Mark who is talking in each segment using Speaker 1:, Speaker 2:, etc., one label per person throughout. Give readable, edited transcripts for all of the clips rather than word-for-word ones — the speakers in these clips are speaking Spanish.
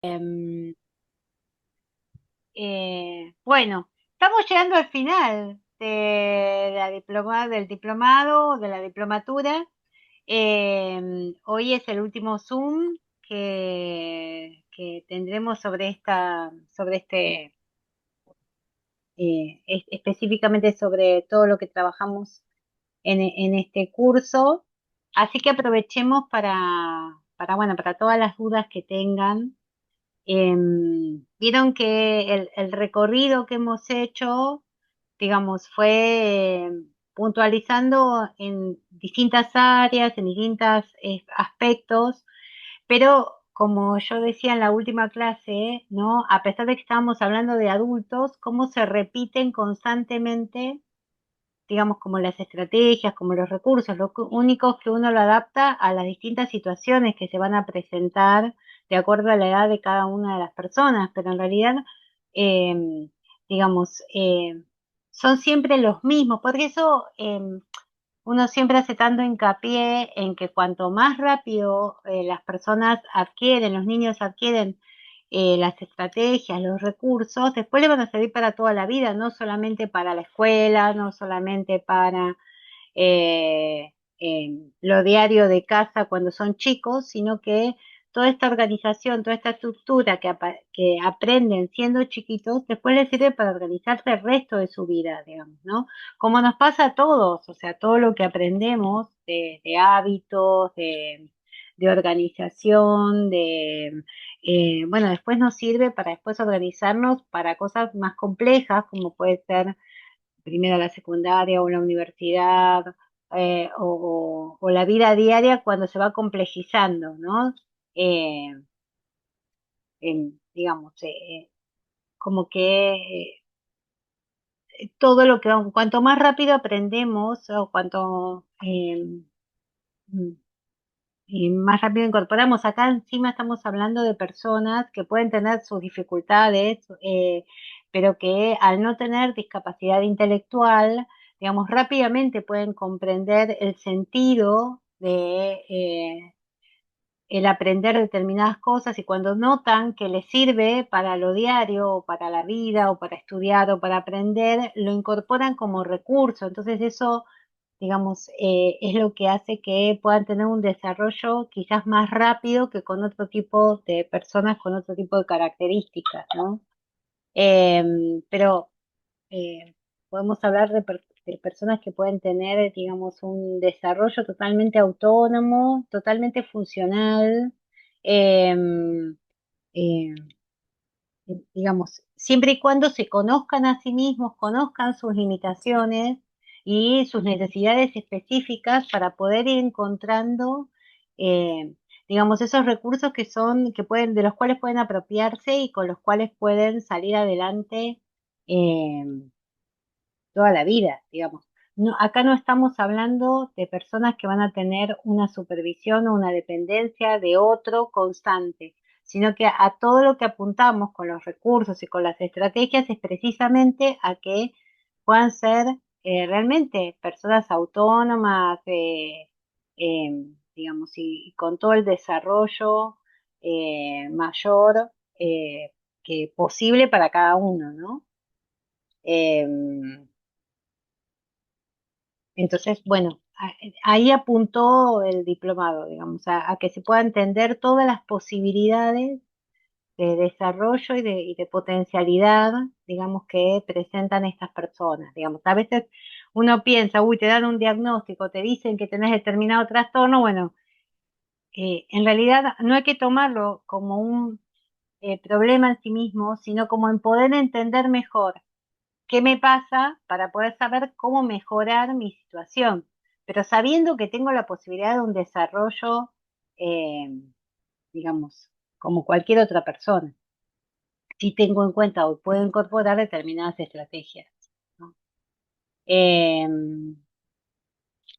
Speaker 1: Em, bueno, estamos llegando al final de del diplomado, de la diplomatura. Hoy es el último Zoom que tendremos sobre específicamente sobre todo lo que trabajamos en este curso. Así que aprovechemos bueno, para todas las dudas que tengan. Vieron que el recorrido que hemos hecho, digamos, fue puntualizando en distintas áreas, en distintos aspectos, pero como yo decía en la última clase, ¿no? A pesar de que estábamos hablando de adultos, cómo se repiten constantemente, digamos, como las estrategias, como los recursos, lo único que uno lo adapta a las distintas situaciones que se van a presentar de acuerdo a la edad de cada una de las personas, pero en realidad, eh, digamos, son siempre los mismos. Por eso uno siempre hace tanto hincapié en que cuanto más rápido las personas adquieren, los niños adquieren las estrategias, los recursos, después le van a servir para toda la vida, no solamente para la escuela, no solamente para lo diario de casa cuando son chicos, sino que toda esta organización, toda esta estructura que aprenden siendo chiquitos, después les sirve para organizarse el resto de su vida, digamos, ¿no? Como nos pasa a todos, o sea, todo lo que aprendemos de hábitos, de organización, bueno, después nos sirve para después organizarnos para cosas más complejas, como puede ser primero la secundaria o la universidad, o la vida diaria cuando se va complejizando, ¿no? Eh, digamos, como que todo lo que, cuanto más rápido aprendemos o cuanto mm, y más rápido incorporamos, acá encima estamos hablando de personas que pueden tener sus dificultades, pero que al no tener discapacidad intelectual, digamos, rápidamente pueden comprender el sentido de el aprender determinadas cosas y cuando notan que les sirve para lo diario o para la vida o para estudiar o para aprender, lo incorporan como recurso. Entonces eso, digamos, es lo que hace que puedan tener un desarrollo quizás más rápido que con otro tipo de personas con otro tipo de características, ¿no? Pero podemos hablar de personas que pueden tener, digamos, un desarrollo totalmente autónomo, totalmente funcional, eh, eh, digamos, siempre y cuando se conozcan a sí mismos, conozcan sus limitaciones y sus necesidades específicas para poder ir encontrando, eh, digamos, esos recursos que pueden, de los cuales pueden apropiarse y con los cuales pueden salir adelante eh, toda la vida, digamos. No, acá no estamos hablando de personas que van a tener una supervisión o una dependencia de otro constante, sino que a todo lo que apuntamos con los recursos y con las estrategias es precisamente a que puedan ser realmente personas autónomas, digamos, y con todo el desarrollo mayor que posible para cada uno, ¿no? Em, entonces, bueno, ahí apuntó el diplomado, digamos, a que se pueda entender todas las posibilidades de desarrollo y de potencialidad, digamos, que presentan estas personas. Digamos, a veces uno piensa, uy, te dan un diagnóstico, te dicen que tenés determinado trastorno, bueno, en realidad no hay que tomarlo como un problema en sí mismo, sino como en poder entender mejor qué me pasa para poder saber cómo mejorar mi situación, pero sabiendo que tengo la posibilidad de un desarrollo, eh, digamos, como cualquier otra persona. Si tengo en cuenta o puedo incorporar determinadas estrategias, ¿no? Eh,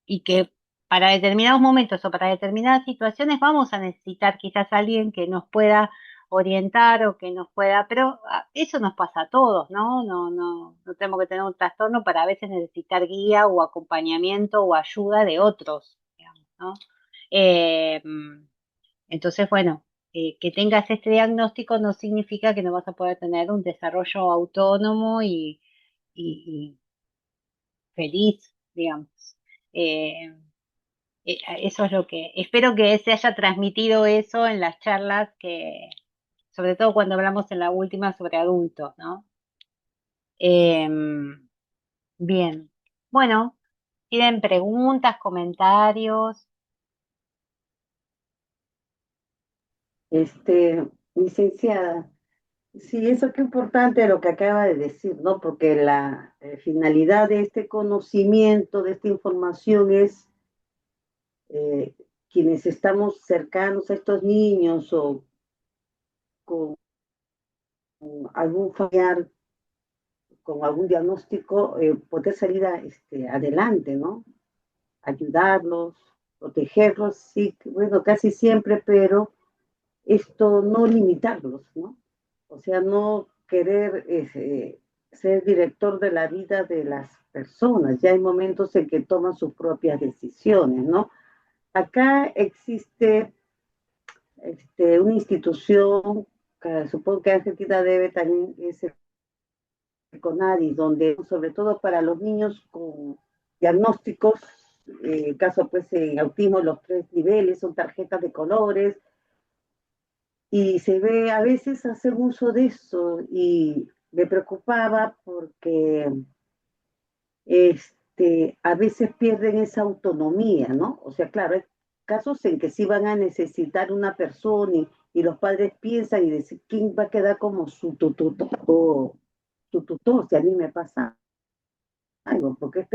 Speaker 1: y que para determinados momentos o para determinadas situaciones vamos a necesitar quizás alguien que nos pueda orientar o que nos pueda, pero eso nos pasa a todos, ¿no? No tenemos que tener un trastorno para a veces necesitar guía o acompañamiento o ayuda de otros, digamos, ¿no? Eh, entonces, bueno. que tengas este diagnóstico no significa que no vas a poder tener un desarrollo autónomo y feliz, digamos. Eh, Eso es lo que, espero que se haya transmitido eso en las charlas que, sobre todo cuando hablamos en la última sobre adultos, ¿no? Em, Bien. Bueno, ¿tienen preguntas, comentarios?
Speaker 2: Licenciada, sí, eso qué importante lo que acaba de decir, ¿no? Porque la finalidad de este conocimiento, de esta información es eh, quienes estamos cercanos a estos niños o con algún familiar, con algún diagnóstico, poder salir adelante, ¿no? Ayudarlos, protegerlos, sí, bueno, casi siempre, pero esto no limitarlos, ¿no? O sea, no querer ser director de la vida de las personas. Ya hay momentos en que toman sus propias decisiones, ¿no? Acá existe una institución que supongo que Argentina debe también, es el CONADI, donde sobre todo para los niños con diagnósticos, caso pues en autismo los 3 niveles, son tarjetas de colores, y se ve, a veces hacen uso de eso y me preocupaba porque a veces pierden esa autonomía, ¿no? O sea, claro, hay casos en que sí van a necesitar una persona y los padres piensan y dicen, ¿quién va a quedar como su tutor? O su tutor, si a mí me pasa algo, porque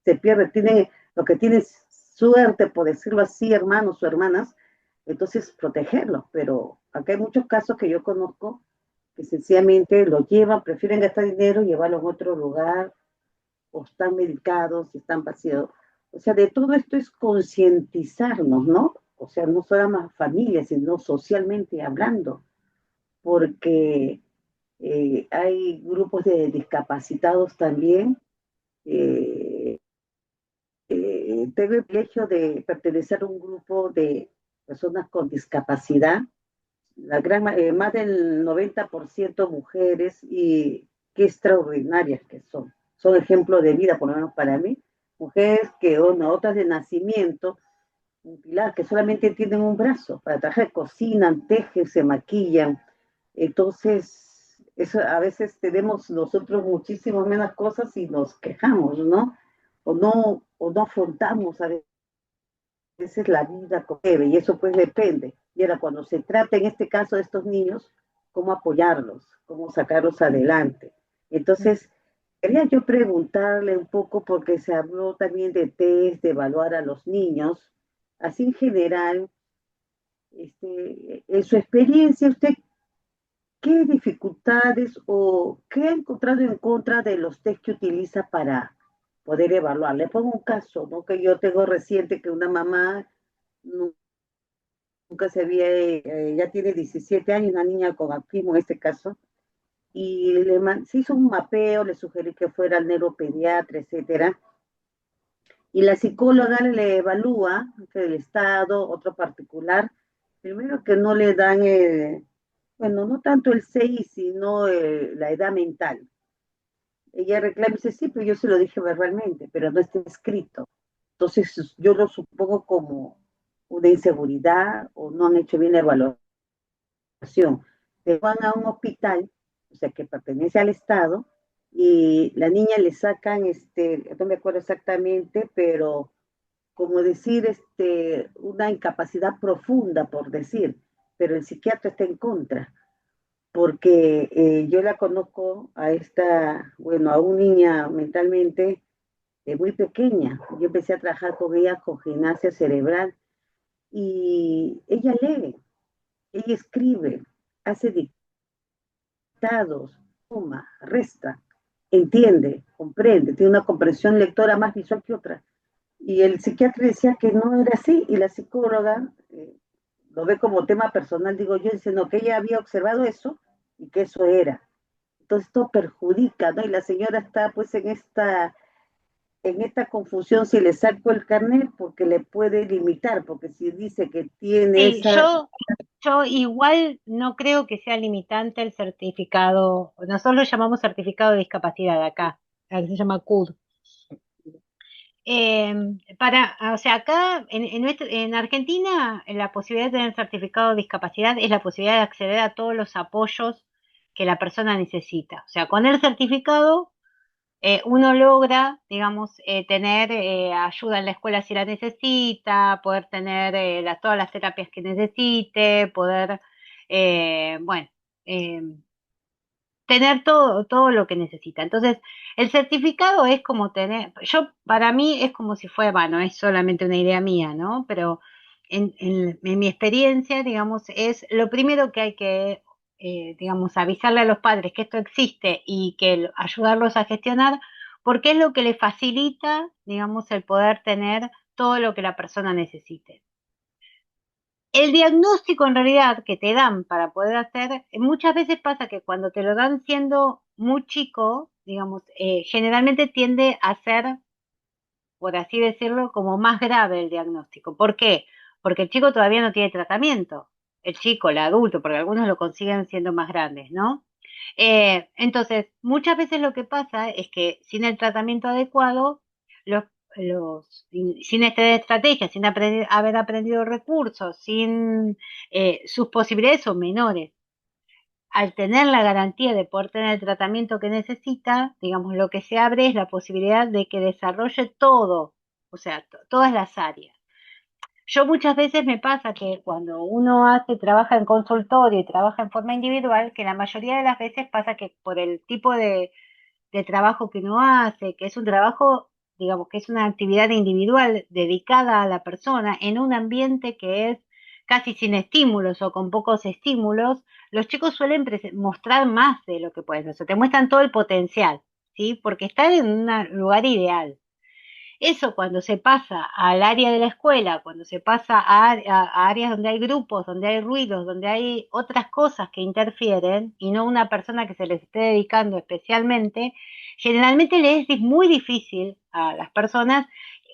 Speaker 2: se pierde, tiene, lo que tiene es suerte, por decirlo así, hermanos o hermanas, entonces protegerlos, pero acá hay muchos casos que yo conozco que sencillamente lo llevan, prefieren gastar dinero y llevarlo a otro lugar, o están medicados, están vacíos. O sea, de todo esto es concientizarnos, ¿no? O sea, no solo más familias, sino socialmente hablando, porque hay grupos de discapacitados también. Eh, Tengo el privilegio de pertenecer a un grupo de personas con discapacidad, más del 90% mujeres, y qué extraordinarias que son. Son ejemplo de vida, por lo menos para mí. Mujeres que, bueno, otras de nacimiento, un pilar, que solamente tienen un brazo para trabajar, cocinan, tejen, se maquillan. Entonces, eso, a veces tenemos nosotros muchísimas menos cosas y nos quejamos, ¿no? O no afrontamos a veces la vida como debe, y eso pues depende. Y ahora cuando se trata en este caso de estos niños, cómo apoyarlos, cómo sacarlos adelante. Entonces, quería yo preguntarle un poco, porque se habló también de test, de evaluar a los niños, así en general, en su experiencia, ¿usted qué dificultades o qué ha encontrado en contra de los test que utiliza para poder evaluar? Le pongo un caso, ¿no? Que yo tengo reciente, que una mamá nunca se había, ya tiene 17 años, una niña con autismo en este caso, y se hizo un mapeo, le sugerí que fuera al neuropediatra, etcétera, y la psicóloga le evalúa del estado, otro particular, primero que no le dan, bueno, no tanto el 6 sino la edad mental. Ella reclama y dice, sí, pero yo se lo dije verbalmente, pero no está escrito. Entonces yo lo supongo como una inseguridad o no han hecho bien la evaluación. Se van a un hospital, o sea, que pertenece al Estado, y la niña le sacan, no me acuerdo exactamente, pero como decir, una incapacidad profunda, por decir, pero el psiquiatra está en contra, porque yo la conozco a bueno, a una niña mentalmente muy pequeña. Yo empecé a trabajar con ella con gimnasia cerebral, y ella escribe, hace dictados, suma, resta, entiende, comprende, tiene una comprensión lectora más visual que otra. Y el psiquiatra decía que no era así, y la psicóloga lo ve como tema personal, digo yo, dice, no, que ella había observado eso y que eso era. Entonces esto perjudica, ¿no? Y la señora está pues en esta confusión si le saco el carnet porque le puede limitar, porque si dice que tiene
Speaker 1: Sí,
Speaker 2: esa,
Speaker 1: yo igual no creo que sea limitante el certificado, nosotros lo llamamos certificado de discapacidad acá, que se llama CUD. O sea, acá en Argentina la posibilidad de tener certificado de discapacidad es la posibilidad de acceder a todos los apoyos que la persona necesita. O sea, con el certificado uno logra, digamos, tener ayuda en la escuela si la necesita, poder tener todas las terapias que necesite, poder, bueno, eh, tener todo lo que necesita. Entonces, el certificado es como tener, para mí es como si fuera, bueno, es solamente una idea mía, ¿no? Pero en mi experiencia, digamos, es lo primero que hay que, digamos, avisarle a los padres que esto existe y que ayudarlos a gestionar, porque es lo que le facilita, digamos, el poder tener todo lo que la persona necesite. El diagnóstico en realidad que te dan para poder hacer, muchas veces pasa que cuando te lo dan siendo muy chico, digamos, generalmente tiende a ser, por así decirlo, como más grave el diagnóstico. ¿Por qué? Porque el chico todavía no tiene tratamiento. El chico, el adulto, porque algunos lo consiguen siendo más grandes, ¿no? Entonces, muchas veces lo que pasa es que sin el tratamiento adecuado, los, sin esta estrategia, sin haber aprendido recursos, sin sus posibilidades son menores. Al tener la garantía de poder tener el tratamiento que necesita, digamos, lo que se abre es la posibilidad de que desarrolle todo, o sea, todas las áreas. Yo muchas veces me pasa que cuando uno trabaja en consultorio y trabaja en forma individual, que la mayoría de las veces pasa que por el tipo de trabajo que uno hace, que es un trabajo, digamos, que es una actividad individual dedicada a la persona en un ambiente que es casi sin estímulos o con pocos estímulos, los chicos suelen mostrar más de lo que pueden, o sea, te muestran todo el potencial, ¿sí? Porque están en un lugar ideal. Eso cuando se pasa al área de la escuela, cuando se pasa a áreas donde hay grupos, donde hay ruidos, donde hay otras cosas que interfieren y no una persona que se les esté dedicando especialmente, generalmente les es muy difícil a las personas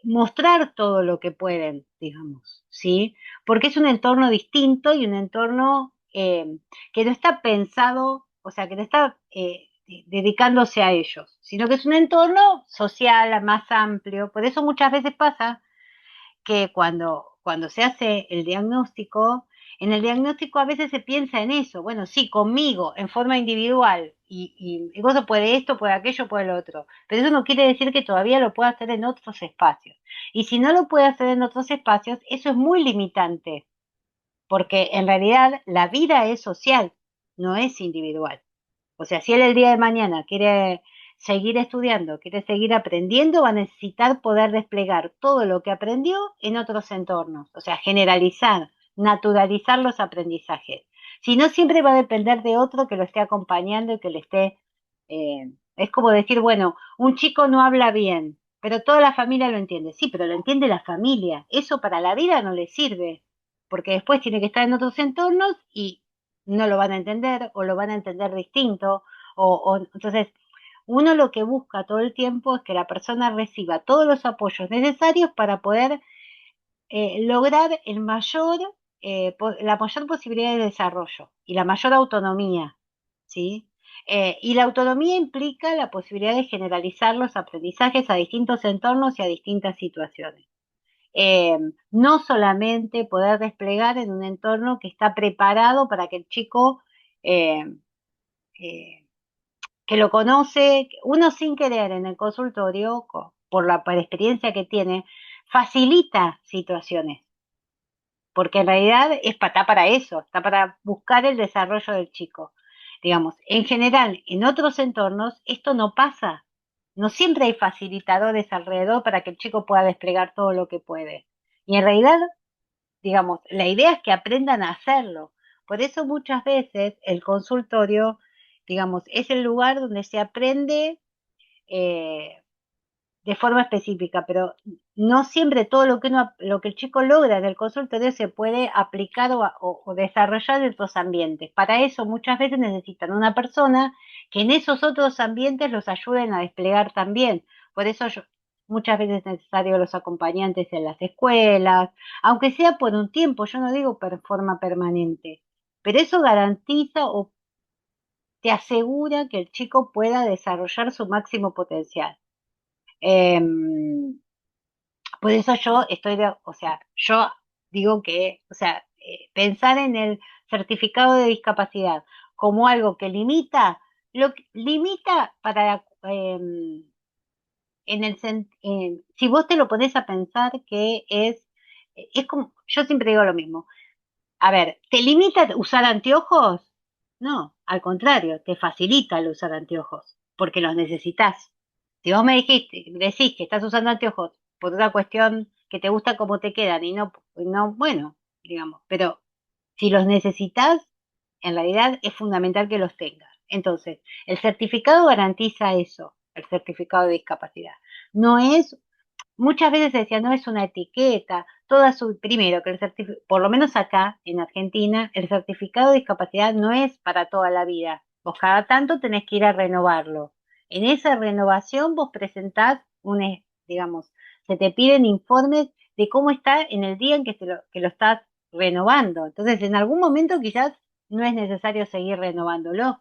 Speaker 1: mostrar todo lo que pueden, digamos, ¿sí? Porque es un entorno distinto y un entorno que no está pensado, o sea, que no está dedicándose a ellos, sino que es un entorno social más amplio. Por eso muchas veces pasa que cuando se hace el diagnóstico, en el diagnóstico a veces se piensa en eso, bueno, sí, conmigo, en forma individual, y vos puede esto, puede aquello, puede lo otro, pero eso no quiere decir que todavía lo pueda hacer en otros espacios. Y si no lo puede hacer en otros espacios, eso es muy limitante, porque en realidad la vida es social, no es individual. O sea, si él el día de mañana quiere seguir estudiando, quiere seguir aprendiendo, va a necesitar poder desplegar todo lo que aprendió en otros entornos. O sea, generalizar, naturalizar los aprendizajes. Si no, siempre va a depender de otro que lo esté acompañando y que le esté... es como decir, bueno, un chico no habla bien, pero toda la familia lo entiende. Sí, pero lo entiende la familia. Eso para la vida no le sirve, porque después tiene que estar en otros entornos y no lo van a entender o lo van a entender distinto. Entonces, uno lo que busca todo el tiempo es que la persona reciba todos los apoyos necesarios para poder lograr la mayor posibilidad de desarrollo y la mayor autonomía, ¿sí? Y la autonomía implica la posibilidad de generalizar los aprendizajes a distintos entornos y a distintas situaciones. Eh, no solamente poder desplegar en un entorno que está preparado para que el chico eh, eh, que lo conoce, uno sin querer en el consultorio, por la experiencia que tiene, facilita situaciones, porque en realidad está para eso, está para buscar el desarrollo del chico. Digamos, en general, en otros entornos esto no pasa. No siempre hay facilitadores alrededor para que el chico pueda desplegar todo lo que puede. Y en realidad, digamos, la idea es que aprendan a hacerlo. Por eso muchas veces el consultorio, digamos, es el lugar donde se aprende eh, de forma específica, pero no siempre todo lo que el chico logra en el consultorio se puede aplicar o desarrollar en otros ambientes. Para eso muchas veces necesitan una persona que en esos otros ambientes los ayuden a desplegar también. Por eso muchas veces es necesario los acompañantes en las escuelas, aunque sea por un tiempo, yo no digo por forma permanente, pero eso garantiza o te asegura que el chico pueda desarrollar su máximo potencial. Por eso yo estoy o sea, yo digo que, o sea, pensar en el certificado de discapacidad como algo que limita, limita para, si vos te lo pones a pensar que es como, yo siempre digo lo mismo. A ver, ¿te limita usar anteojos? No, al contrario, te facilita el usar anteojos, porque los necesitas. Si vos me decís que estás usando anteojos por una cuestión que te gusta cómo te quedan y no, bueno, digamos, pero si los necesitas, en realidad es fundamental que los tengas. Entonces, el certificado garantiza eso, el certificado de discapacidad. No es Muchas veces se decía, no es una etiqueta, primero, que por lo menos acá en Argentina, el certificado de discapacidad no es para toda la vida. Vos cada tanto tenés que ir a renovarlo. En esa renovación vos presentás digamos, se te piden informes de cómo está en el día en que lo estás renovando. Entonces, en algún momento quizás no es necesario seguir renovándolo.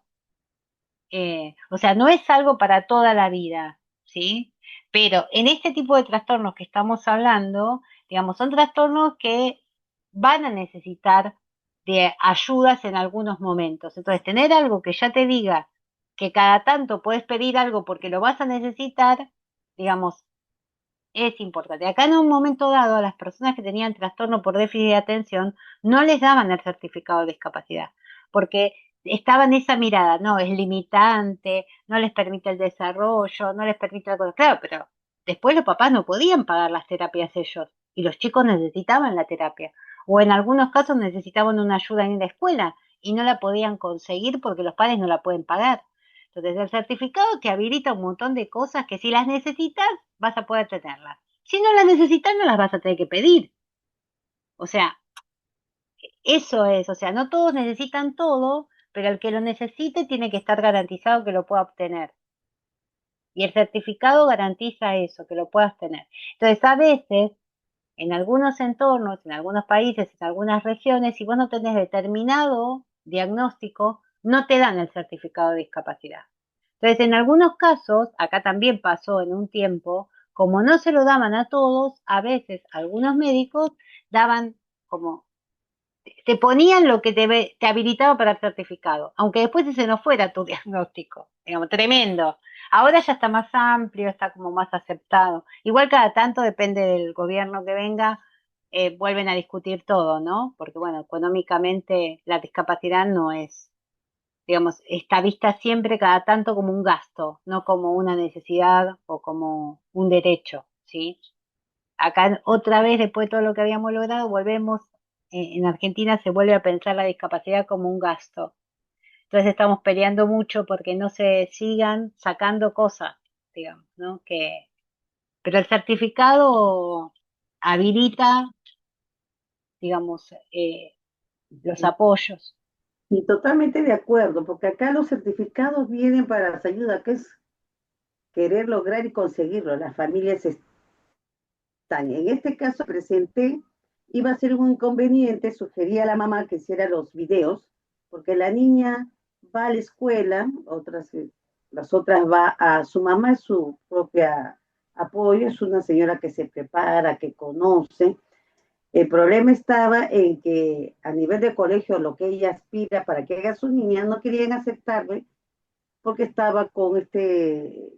Speaker 1: O sea, no es algo para toda la vida, ¿sí? Pero en este tipo de trastornos que estamos hablando, digamos, son trastornos que van a necesitar de ayudas en algunos momentos. Entonces, tener algo que ya te diga que cada tanto puedes pedir algo porque lo vas a necesitar, digamos, es importante. Acá en un momento dado, a las personas que tenían trastorno por déficit de atención no les daban el certificado de discapacidad, porque estaba en esa mirada, no, es limitante, no les permite el desarrollo, no les permite algo. Claro, pero después los papás no podían pagar las terapias ellos y los chicos necesitaban la terapia. O en algunos casos necesitaban una ayuda en la escuela y no la podían conseguir porque los padres no la pueden pagar. Entonces, el certificado te habilita un montón de cosas que si las necesitas, vas a poder tenerlas. Si no las necesitas, no las vas a tener que pedir. O sea, eso es, o sea, no todos necesitan todo, pero el que lo necesite tiene que estar garantizado que lo pueda obtener. Y el certificado garantiza eso, que lo puedas tener. Entonces, a veces, en algunos entornos, en algunos países, en algunas regiones, si vos no tenés determinado diagnóstico, no te dan el certificado de discapacidad. Entonces, en algunos casos, acá también pasó en un tiempo, como no se lo daban a todos, a veces algunos médicos daban como, te ponían lo que te habilitaba para el certificado, aunque después ese no fuera tu diagnóstico, digamos, tremendo. Ahora ya está más amplio, está como más aceptado. Igual cada tanto, depende del gobierno que venga, vuelven a discutir todo, ¿no? Porque bueno, económicamente la discapacidad no es, digamos, está vista siempre cada tanto como un gasto, no como una necesidad o como un derecho, ¿sí? Acá otra vez, después de todo lo que habíamos logrado, volvemos, en Argentina se vuelve a pensar la discapacidad como un gasto. Entonces estamos peleando mucho porque no se sigan sacando cosas, digamos, ¿no? Pero el certificado habilita, digamos, los apoyos.
Speaker 2: Y totalmente de acuerdo, porque acá los certificados vienen para las ayudas, que es querer lograr y conseguirlo. Las familias están. En este caso presenté, iba a ser un inconveniente, sugería a la mamá que hiciera los videos, porque la niña va a la escuela, las otras va a su mamá, es su propia apoyo, es una señora que se prepara, que conoce. El problema estaba en que a nivel de colegio, lo que ella aspira para que haga su niña, no querían aceptarle porque estaba con este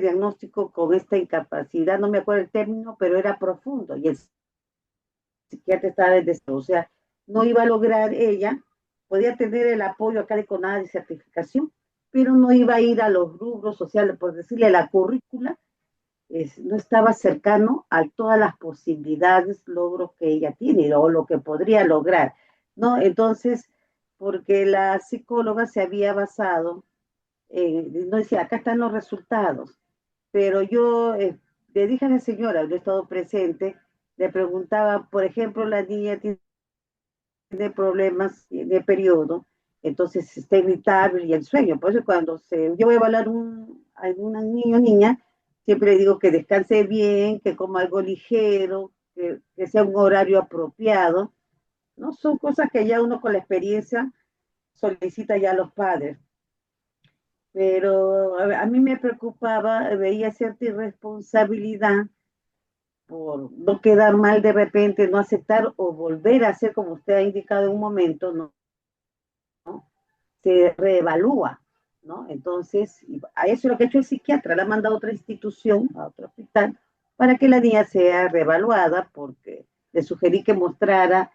Speaker 2: diagnóstico, con esta incapacidad, no me acuerdo el término, pero era profundo y el psiquiatra estaba desde, o sea, no iba a lograr ella, podía tener el apoyo acá de CONADE de certificación, pero no iba a ir a los rubros sociales, por decirle, la currícula no estaba cercano a todas las posibilidades, logros que ella tiene o lo que podría lograr, ¿no? Entonces, porque la psicóloga se había basado, no decía, acá están los resultados, pero yo le dije a la señora, yo he estado presente, le preguntaba, por ejemplo, la niña tiene problemas de periodo, entonces está irritable y el sueño, por eso cuando yo voy a evaluar a un niño o niña, Siempre digo que descanse bien, que coma algo ligero, que sea un horario apropiado, ¿no? Son cosas que ya uno con la experiencia solicita ya a los padres. Pero a mí me preocupaba, veía cierta irresponsabilidad por no quedar mal de repente, no aceptar o volver a hacer como usted ha indicado en un momento, ¿no? Se reevalúa, ¿no? Entonces, a eso es lo que ha hecho el psiquiatra, la ha mandado a otra institución, a otro hospital, para que la niña sea reevaluada, porque le sugerí que mostrara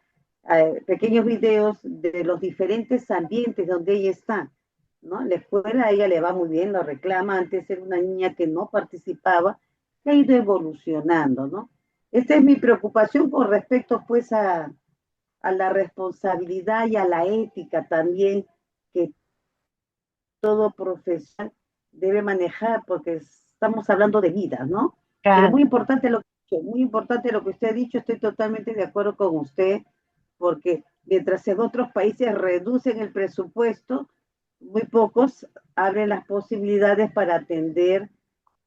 Speaker 2: pequeños videos de los diferentes ambientes donde ella está, ¿no? En la escuela a ella le va muy bien, lo reclama, antes era una niña que no participaba, que ha ido evolucionando, ¿no? Esta es mi preocupación con respecto, pues, a la responsabilidad y a la ética también que todo profesional debe manejar, porque estamos hablando de vidas, ¿no? Pero
Speaker 1: Claro.
Speaker 2: muy importante lo que usted ha dicho, estoy totalmente de acuerdo con usted, porque mientras en otros países reducen el presupuesto, muy pocos abren las posibilidades para atender,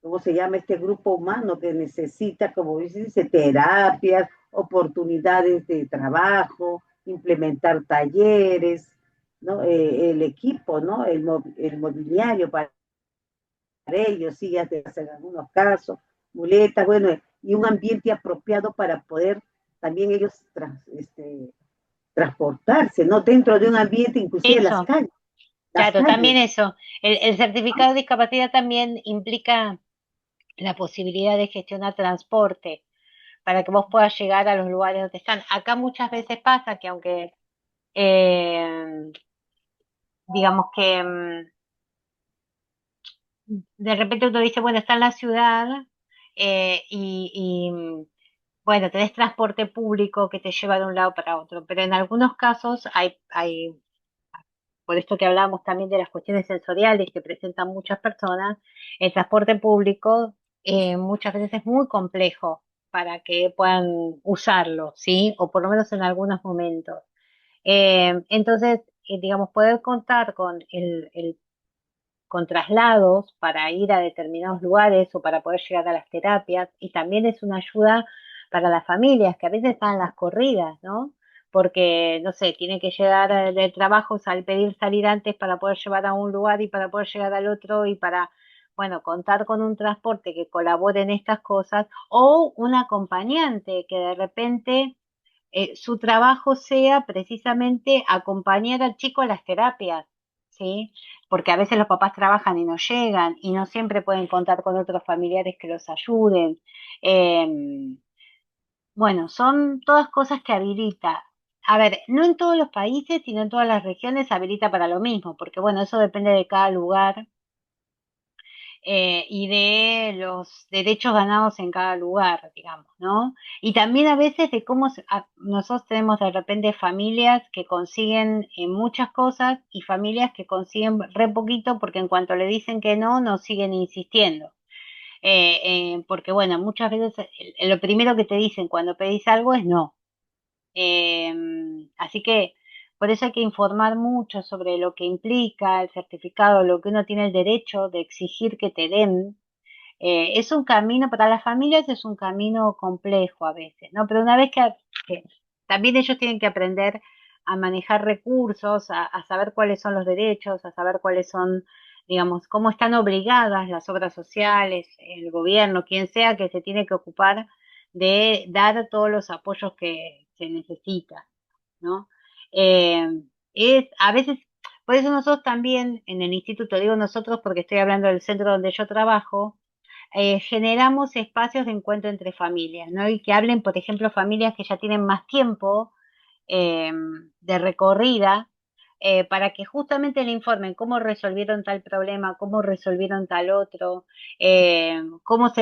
Speaker 2: ¿cómo se llama? Este grupo humano que necesita, como dice, terapias, oportunidades de trabajo, implementar talleres, ¿no? El equipo, ¿no? El mobiliario para ellos, sillas en algunos casos, muletas, bueno, y un ambiente apropiado para poder también ellos transportarse, ¿no? Dentro de un ambiente, inclusive
Speaker 1: Eso,
Speaker 2: las
Speaker 1: claro, también
Speaker 2: calles,
Speaker 1: eso. El
Speaker 2: ¿no?
Speaker 1: certificado de discapacidad también implica la posibilidad de gestionar transporte para que vos puedas llegar a los lugares donde están. Acá muchas veces pasa que aunque eh, digamos que de repente uno dice, bueno, está en la ciudad bueno, tenés transporte público que te lleva de un lado para otro, pero en algunos casos hay por esto que hablábamos también de las cuestiones sensoriales que presentan muchas personas, el transporte público muchas veces es muy complejo para que puedan usarlo, ¿sí? O por lo menos en algunos momentos. Entonces, digamos, poder contar con con traslados para ir a determinados lugares o para poder llegar a las terapias y también es una ayuda para las familias que a veces están en las corridas, ¿no? Porque, no sé, tiene que llegar del trabajo, pedir salir antes para poder llevar a un lugar y para poder llegar al otro y para, bueno, contar con un transporte que colabore en estas cosas o un acompañante que de repente su trabajo sea precisamente acompañar al chico a las terapias, ¿sí? Porque a veces los papás trabajan y no llegan y no siempre pueden contar con otros familiares que los ayuden. Eh, bueno, son todas cosas que habilita. A ver, no en todos los países, sino en todas las regiones habilita para lo mismo, porque bueno, eso depende de cada lugar y de los derechos ganados en cada lugar, digamos, ¿no? Y también a veces de cómo nosotros tenemos de repente familias que consiguen muchas cosas y familias que consiguen re poquito porque en cuanto le dicen que no, no siguen insistiendo. Porque bueno, muchas veces lo primero que te dicen cuando pedís algo es no. Así que por eso hay que informar mucho sobre lo que implica el certificado, lo que uno tiene el derecho de exigir que te den. Es un camino, para las familias es un camino complejo a veces, ¿no? Pero una vez que también ellos tienen que aprender a manejar recursos, a saber cuáles son los derechos, a saber cuáles son, digamos, cómo están obligadas las obras sociales, el gobierno, quien sea que se tiene que ocupar de dar todos los apoyos que se necesita, ¿no? Eh, a veces, por eso nosotros también en el instituto, digo nosotros porque estoy hablando del centro donde yo trabajo, generamos espacios de encuentro entre familias, ¿no? Y que hablen, por ejemplo, familias que ya tienen más tiempo eh, de recorrida, para que justamente le informen cómo resolvieron tal problema, cómo resolvieron tal otro, cómo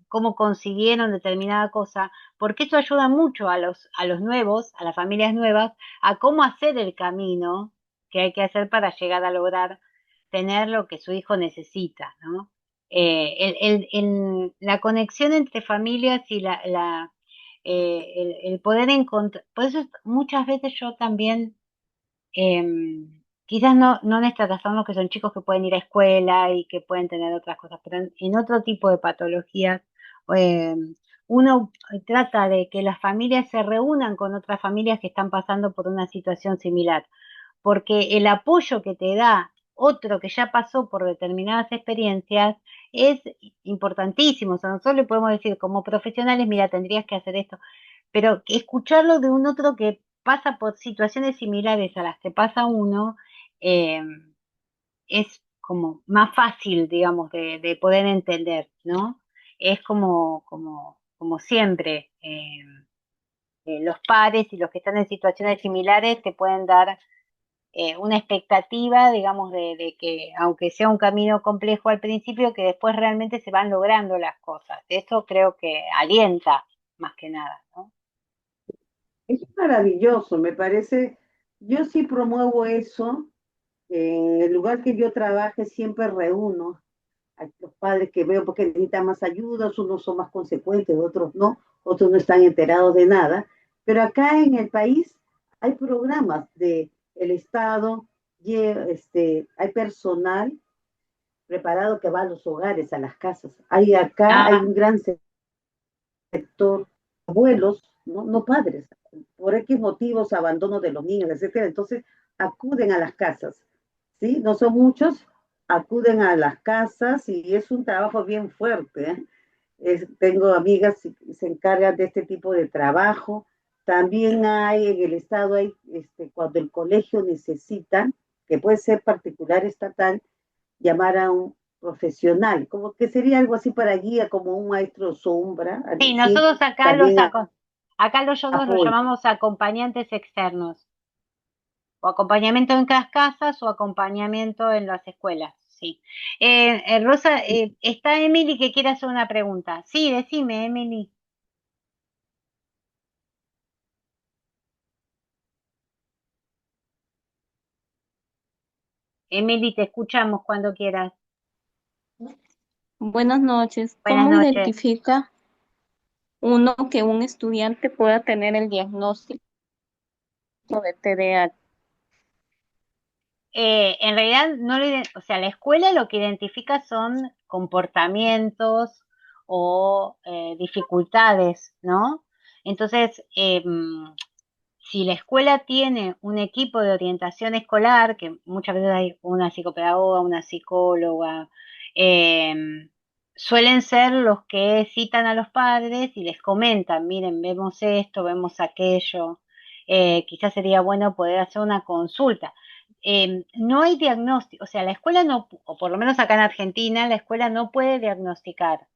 Speaker 1: cómo consiguieron determinada cosa, porque eso ayuda mucho a a los nuevos, a las familias nuevas, a cómo hacer el camino que hay que hacer para llegar a lograr tener lo que su hijo necesita, ¿no? La conexión entre familias y el poder encontrar, por eso muchas veces yo también quizás no en estos trastornos que son chicos que pueden ir a escuela y que pueden tener otras cosas, pero en otro tipo de patologías, eh, uno trata de que las familias se reúnan con otras familias que están pasando por una situación similar, porque el apoyo que te da otro que ya pasó por determinadas experiencias es importantísimo. O sea, nosotros le podemos decir como profesionales, mira, tendrías que hacer esto, pero escucharlo de un otro que pasa por situaciones similares a las que pasa uno, eh, es como más fácil, digamos, de poder entender, ¿no? Es como siempre, los pares y los que están en situaciones similares te pueden dar una expectativa, digamos, de que aunque sea un camino complejo al principio, que después realmente se van logrando las cosas. Eso creo que alienta más que nada, ¿no?
Speaker 2: Es maravilloso, me parece. Yo sí promuevo eso. En el lugar que yo trabaje siempre reúno a los padres que veo porque necesitan más ayuda, unos son más consecuentes, otros no están enterados de nada. Pero acá en el país hay programas de el Estado, hay personal preparado que va a los hogares, a las casas. Hay
Speaker 1: Ah,
Speaker 2: un gran sector, abuelos, no padres, por X motivos, abandono de los niños, etcétera. Entonces acuden a las casas, ¿sí? No son muchos, acuden a las casas y es un trabajo bien fuerte, ¿eh? Tengo amigas que se encargan de este tipo de trabajo. También hay en el estado, cuando el colegio necesita, que puede ser particular, estatal, llamar a un profesional, como que sería algo así para guía, como un maestro sombra,
Speaker 1: sí,
Speaker 2: ¿sí?
Speaker 1: nosotros acá
Speaker 2: También
Speaker 1: acá nosotros los
Speaker 2: apoyo.
Speaker 1: llamamos acompañantes externos, o acompañamiento en las casas o acompañamiento en las escuelas, sí. Rosa, está Emily que quiere hacer una pregunta. Sí, decime, Emily. Emily, te escuchamos cuando quieras.
Speaker 3: Buenas noches.
Speaker 1: Buenas
Speaker 3: ¿Cómo
Speaker 1: noches.
Speaker 3: identifica uno que un estudiante pueda tener el diagnóstico de TDAH?
Speaker 1: En realidad, no o sea, la escuela lo que identifica son comportamientos o dificultades, ¿no? Entonces, si la escuela tiene un equipo de orientación escolar, que muchas veces hay una psicopedagoga, una psicóloga, suelen ser los que citan a los padres y les comentan, miren, vemos esto, vemos aquello, quizás sería bueno poder hacer una consulta. No hay diagnóstico, o sea, la escuela no, o por lo menos acá en Argentina, la escuela no puede diagnosticar.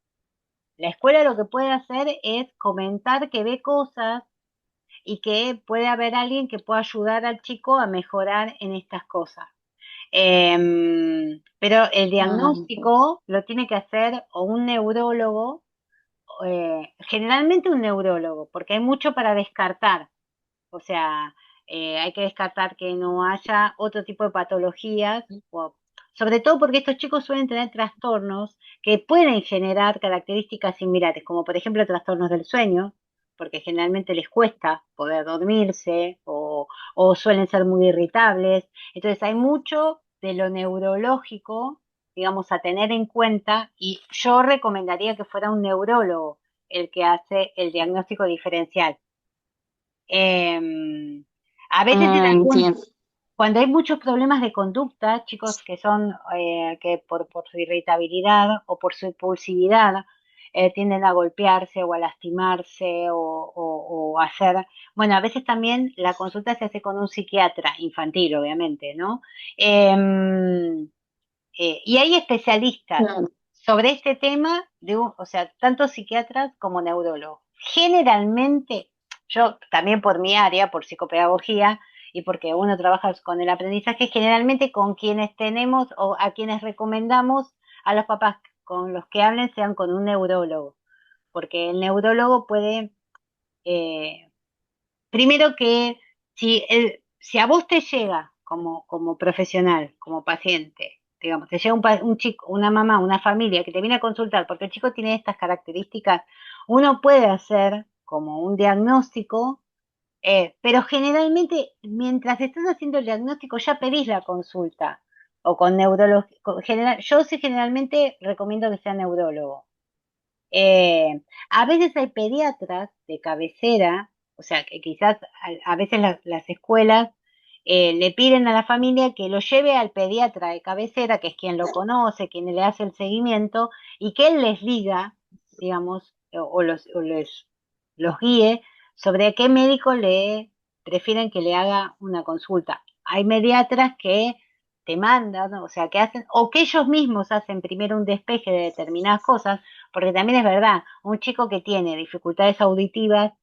Speaker 1: La escuela lo que puede hacer es comentar que ve cosas y que puede haber alguien que pueda ayudar al chico a mejorar en estas cosas. Pero el
Speaker 3: Ah,
Speaker 1: diagnóstico lo tiene que hacer o un neurólogo, generalmente un neurólogo, porque hay mucho para descartar. O sea, hay que descartar que no haya otro tipo de patologías, sobre todo porque estos chicos suelen tener trastornos que pueden generar características similares, como por ejemplo trastornos del sueño, porque generalmente les cuesta poder dormirse o suelen ser muy irritables. Entonces hay mucho de lo neurológico, digamos, a tener en cuenta y yo recomendaría que fuera un neurólogo el que hace el diagnóstico diferencial. Eh, a veces
Speaker 3: entiendo.
Speaker 1: cuando hay muchos problemas de conducta, chicos que son que por su irritabilidad o por su impulsividad tienden a golpearse o a lastimarse o hacer, bueno, a veces también la consulta se hace con un psiquiatra infantil, obviamente, ¿no? Eh, y hay especialistas
Speaker 3: Claro.
Speaker 1: sobre este tema, o sea, tanto psiquiatras como neurólogos. Generalmente, yo también por mi área, por psicopedagogía, y porque uno trabaja con el aprendizaje, generalmente con quienes tenemos o a quienes recomendamos a los papás con los que hablen sean con un neurólogo, porque el neurólogo puede, eh, primero que si a vos te llega como profesional, como paciente, digamos, te llega un chico, una mamá, una familia que te viene a consultar porque el chico tiene estas características, uno puede hacer como un diagnóstico Pero generalmente, mientras estás haciendo el diagnóstico, ya pedís la consulta. O con neurología. Yo sí generalmente recomiendo que sea neurólogo. Eh, a veces hay pediatras de cabecera, o sea, que quizás a veces las escuelas le piden a la familia que lo lleve al pediatra de cabecera, que es quien lo conoce, quien le hace el seguimiento, y que él les diga, digamos, los guíe sobre a qué médico le prefieren que le haga una consulta. Hay pediatras que te mandan, o sea, que hacen, o que ellos mismos hacen primero un despeje de determinadas cosas, porque también es verdad, un chico que tiene dificultades auditivas,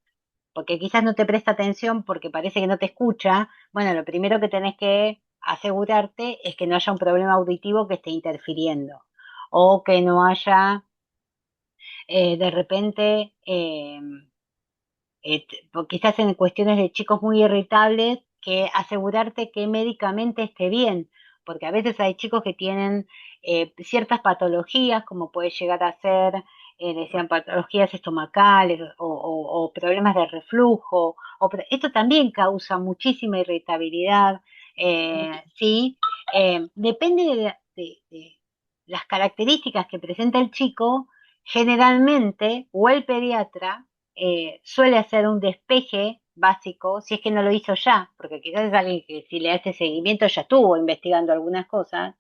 Speaker 1: porque quizás no te presta atención porque parece que no te escucha, bueno, lo primero que tenés que asegurarte es que no haya un problema auditivo que esté interfiriendo, o que no haya de repente, quizás en cuestiones de chicos muy irritables, que asegurarte que médicamente esté bien, porque a veces hay chicos que tienen ciertas patologías, como puede llegar a ser, decían, patologías estomacales o problemas de reflujo. Esto también causa muchísima irritabilidad, ¿sí? Depende de las características que presenta el chico, generalmente, o el pediatra, suele hacer un despeje básico, si es que no lo hizo ya, porque quizás es alguien que si le hace seguimiento ya estuvo investigando algunas cosas.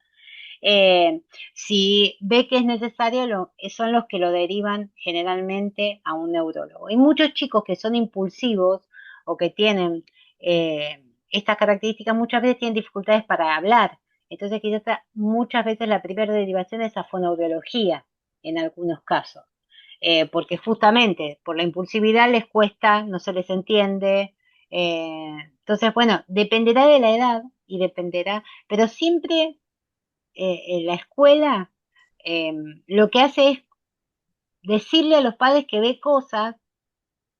Speaker 1: Si ve que es necesario, son los que lo derivan generalmente a un neurólogo. Hay muchos chicos que son impulsivos o que tienen estas características, muchas veces tienen dificultades para hablar. Entonces, quizás muchas veces la primera derivación es a fonoaudiología en algunos casos, porque justamente por la impulsividad les cuesta, no se les entiende. Entonces, bueno, dependerá de la edad y dependerá, pero siempre en la escuela lo que hace es decirle a los padres que ve cosas,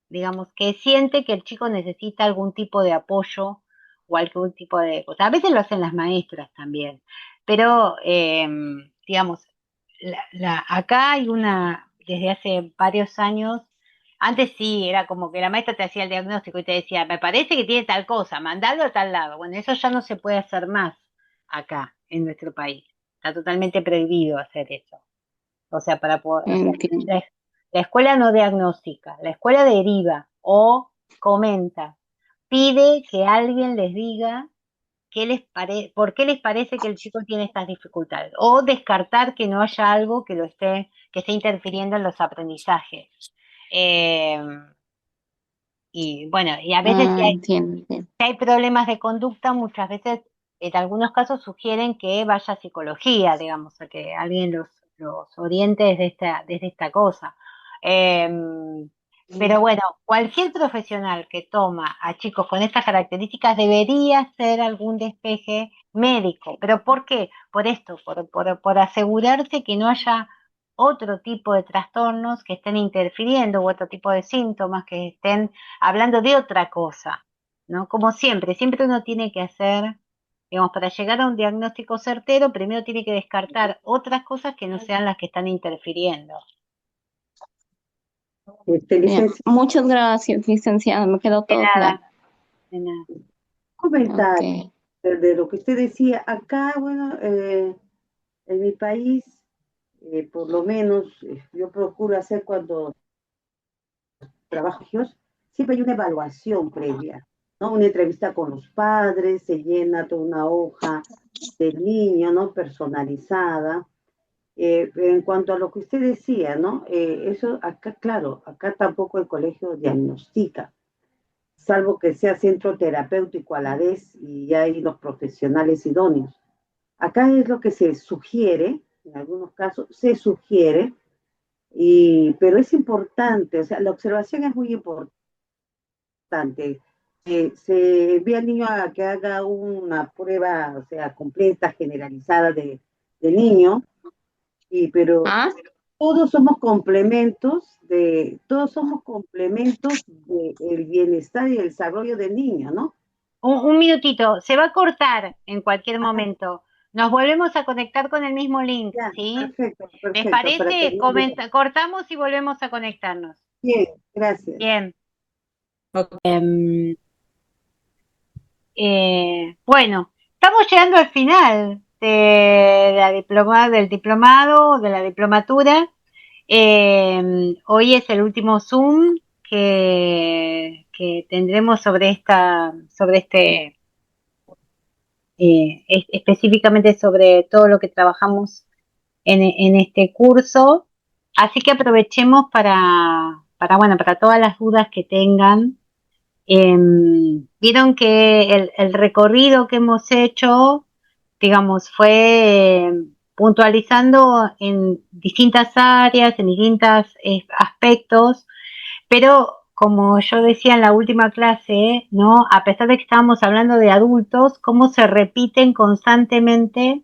Speaker 1: digamos, que siente que el chico necesita algún tipo de apoyo o algún tipo de cosa. A veces lo hacen las maestras también, pero, digamos, acá hay desde hace varios años, antes sí, era como que la maestra te hacía el diagnóstico y te decía, me parece que tiene tal cosa, mandalo a tal lado. Bueno, eso ya no se puede hacer más acá, en nuestro país. Está totalmente prohibido hacer eso. O sea, para poder, o sea,
Speaker 3: Entiendo.
Speaker 1: la escuela no diagnostica, la escuela deriva o comenta, pide que alguien les diga por qué les parece que el chico tiene estas dificultades, o descartar que no haya algo que esté interfiriendo en los aprendizajes. Eh, y bueno, y a veces
Speaker 3: Ah, entiendo, entiendo.
Speaker 1: si hay problemas de conducta, muchas veces, en algunos casos sugieren que vaya a psicología, digamos, a que alguien los oriente desde esta cosa. Eh, pero bueno, cualquier profesional que toma a chicos con estas características debería hacer algún despeje médico. ¿Pero por qué? Por esto, por asegurarse que no haya otro tipo de trastornos que estén interfiriendo u otro tipo de síntomas que estén hablando de otra cosa. ¿No? Como siempre, siempre uno tiene que hacer, digamos, para llegar a un diagnóstico certero, primero tiene que descartar otras cosas que no sean las que están interfiriendo.
Speaker 3: Bien,
Speaker 2: Licenciada,
Speaker 3: muchas gracias, licenciada, me quedó
Speaker 1: De
Speaker 3: todo claro.
Speaker 1: nada, de nada.
Speaker 2: comentar
Speaker 3: Ok.
Speaker 2: de lo que usted decía, acá, bueno, en mi país, por lo menos yo procuro hacer cuando trabajo, siempre hay una evaluación previa, ¿no? Una entrevista con los padres, se llena toda una hoja del niño, ¿no? Personalizada. En cuanto a lo que usted decía, ¿no? Eso acá, claro, acá tampoco el colegio diagnostica, salvo que sea centro terapéutico a la vez y hay los profesionales idóneos. Acá es lo que se sugiere, en algunos casos se sugiere, pero es importante, o sea, la observación es muy importante. Se envía al niño a que haga una prueba, o sea, completa, generalizada de niño, pero
Speaker 3: Ah,
Speaker 2: todos somos complementos del bienestar y el desarrollo del niño, ¿no?
Speaker 1: Un minutito, se va a cortar en cualquier momento. Nos volvemos a conectar con el mismo link,
Speaker 2: Ya,
Speaker 1: ¿sí?
Speaker 2: perfecto,
Speaker 1: ¿Les
Speaker 2: perfecto, para
Speaker 1: parece?
Speaker 2: terminar bien.
Speaker 1: Cortamos y volvemos a conectarnos.
Speaker 2: Bien, gracias.
Speaker 1: Bien. Ok. Bueno, estamos llegando al final del diplomado, de la diplomatura. Hoy es el último Zoom que tendremos sobre este, específicamente sobre todo lo que trabajamos en este curso. Así que aprovechemos bueno, para todas las dudas que tengan. Vieron que el recorrido que hemos hecho, digamos, fue puntualizando en distintas áreas, en distintos aspectos, pero como yo decía en la última clase, ¿no? A pesar de que estábamos hablando de adultos, cómo se repiten constantemente,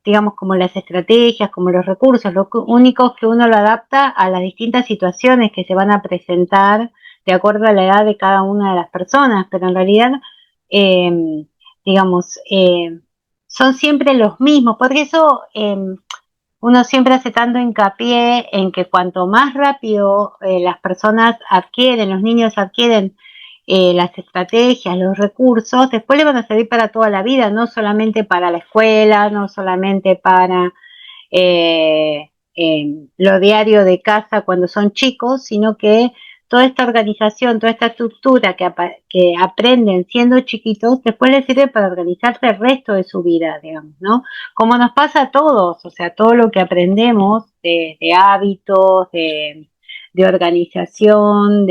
Speaker 1: digamos, como las estrategias, como los recursos, lo único que uno lo adapta a las distintas situaciones que se van a presentar de acuerdo a la edad de cada una de las personas, pero en realidad, eh, digamos, son siempre los mismos, por eso uno siempre hace tanto hincapié en que cuanto más rápido las personas adquieren, los niños adquieren las estrategias, los recursos, después le van a servir para toda la vida, no solamente para la escuela, no solamente para lo diario de casa cuando son chicos, sino que toda esta organización, toda esta estructura que aprenden siendo chiquitos, después les sirve para organizarse el resto de su vida, digamos, ¿no? Como nos pasa a todos, o sea, todo lo que aprendemos de hábitos, de organización,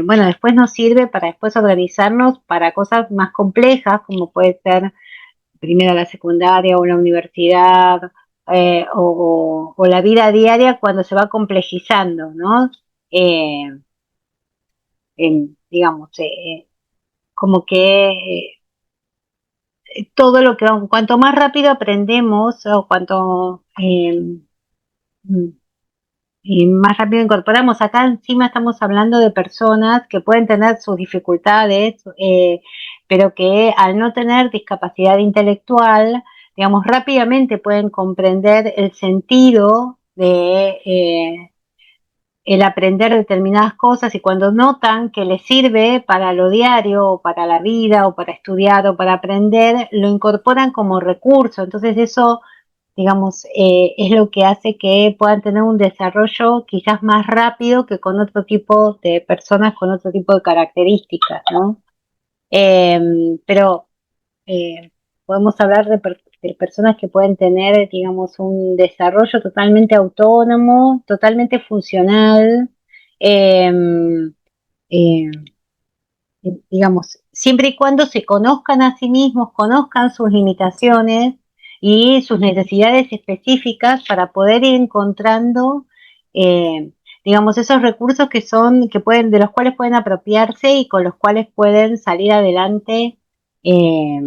Speaker 1: bueno, después nos sirve para después organizarnos para cosas más complejas, como puede ser primero la secundaria o la universidad, o la vida diaria cuando se va complejizando, ¿no? Eh, digamos, como que todo lo que, cuanto más rápido aprendemos o cuanto y más rápido incorporamos. Acá encima estamos hablando de personas que pueden tener sus dificultades, pero que al no tener discapacidad intelectual, digamos, rápidamente pueden comprender el sentido de el aprender determinadas cosas y cuando notan que les sirve para lo diario o para la vida o para estudiar o para aprender, lo incorporan como recurso. Entonces eso, digamos, es lo que hace que puedan tener un desarrollo quizás más rápido que con otro tipo de personas con otro tipo de características, ¿no? Pero podemos hablar de personas que pueden tener, digamos, un desarrollo totalmente autónomo, totalmente funcional, eh, eh, digamos, siempre y cuando se conozcan a sí mismos, conozcan sus limitaciones y sus necesidades específicas para poder ir encontrando, eh, digamos, esos recursos que pueden, de los cuales pueden apropiarse y con los cuales pueden salir adelante eh,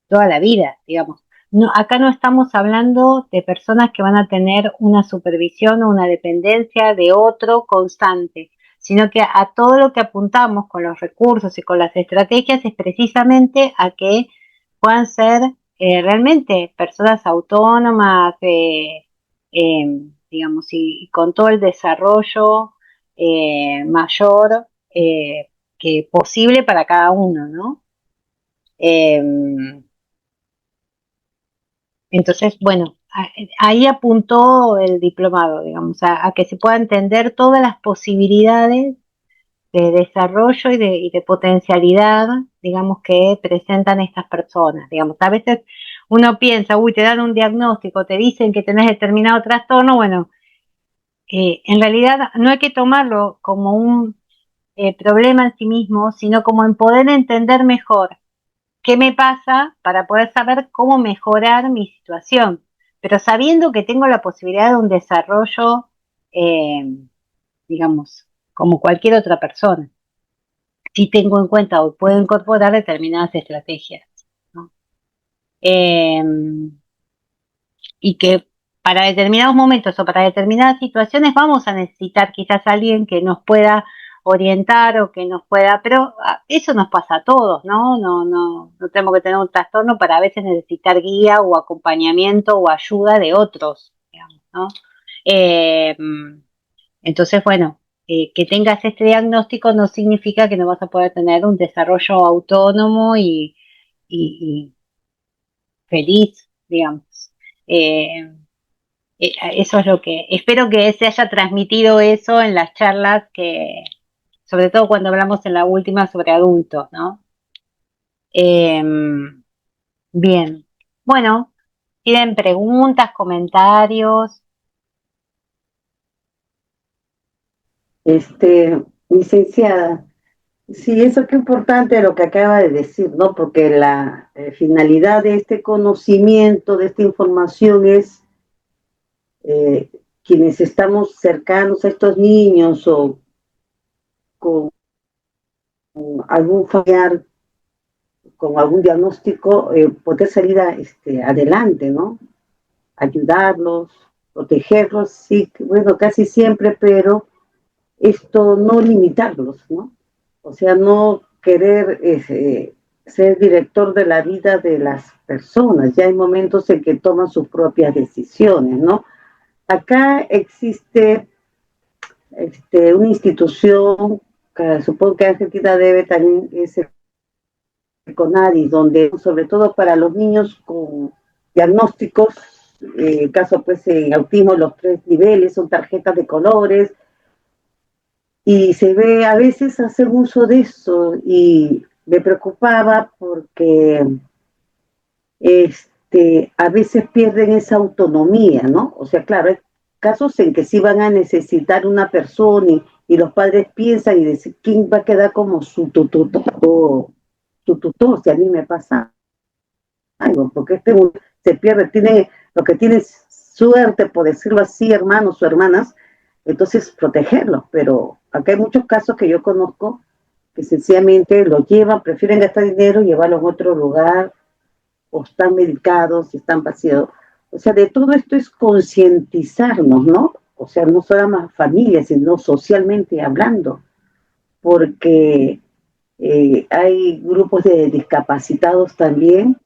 Speaker 1: toda la vida, digamos. No, acá no estamos hablando de personas que van a tener una supervisión o una dependencia de otro constante, sino que a todo lo que apuntamos con los recursos y con las estrategias es precisamente a que puedan ser realmente personas autónomas, digamos, y con todo el desarrollo mayor que posible para cada uno, ¿no? Eh, entonces, bueno, ahí apuntó el diplomado, digamos, a que se pueda entender todas las posibilidades de desarrollo y de potencialidad, digamos, que presentan estas personas. Digamos, a veces uno piensa, uy, te dan un diagnóstico, te dicen que tenés determinado trastorno, bueno, en realidad no hay que tomarlo como un problema en sí mismo, sino como en poder entender mejor qué me pasa para poder saber cómo mejorar mi situación, pero sabiendo que tengo la posibilidad de un desarrollo, eh, digamos, como cualquier otra persona. Si tengo en cuenta o puedo incorporar determinadas estrategias, ¿no? Eh, y que para determinados momentos o para determinadas situaciones vamos a necesitar quizás alguien que nos pueda orientar o que nos pueda, pero eso nos pasa a todos, ¿no? No tenemos que tener un trastorno para a veces necesitar guía o acompañamiento o ayuda de otros, digamos, ¿no? Eh, entonces, bueno, que tengas este diagnóstico no significa que no vas a poder tener un desarrollo autónomo y feliz, digamos. Eh, Eso es lo que, espero que se haya transmitido eso en las charlas que, sobre todo cuando hablamos en la última sobre adultos, ¿no? Eh, Bien. Bueno, ¿tienen preguntas, comentarios?
Speaker 2: Licenciada, sí, eso qué importante lo que acaba de decir, ¿no? Porque la finalidad de este conocimiento, de esta información es eh, quienes estamos cercanos a estos niños o con algún familiar, con algún diagnóstico, poder salir adelante, ¿no? Ayudarlos, protegerlos, sí, bueno, casi siempre, pero esto no limitarlos, ¿no? O sea, no querer ser director de la vida de las personas. Ya hay momentos en que toman sus propias decisiones, ¿no? Acá existe una institución que supongo que Argentina debe también, es el CONADIS, donde sobre todo para los niños con diagnósticos, caso pues en autismo los 3 niveles, son tarjetas de colores, y se ve a veces hacer uso de eso, y me preocupaba porque a veces pierden esa autonomía, ¿no? O sea, claro, hay casos en que sí van a necesitar una persona y los padres piensan y dicen, ¿quién va a quedar como su tutor? Su tutor, si a mí me pasa algo, porque se pierde, tiene lo que tiene es suerte, por decirlo así, hermanos o hermanas, entonces protegerlos, pero acá hay muchos casos que yo conozco que sencillamente lo llevan, prefieren gastar dinero y llevarlo a otro lugar, o están medicados, están vacíos. O sea, de todo esto es concientizarnos, ¿no? O sea, no solo más familias, sino socialmente hablando, porque hay grupos de discapacitados también.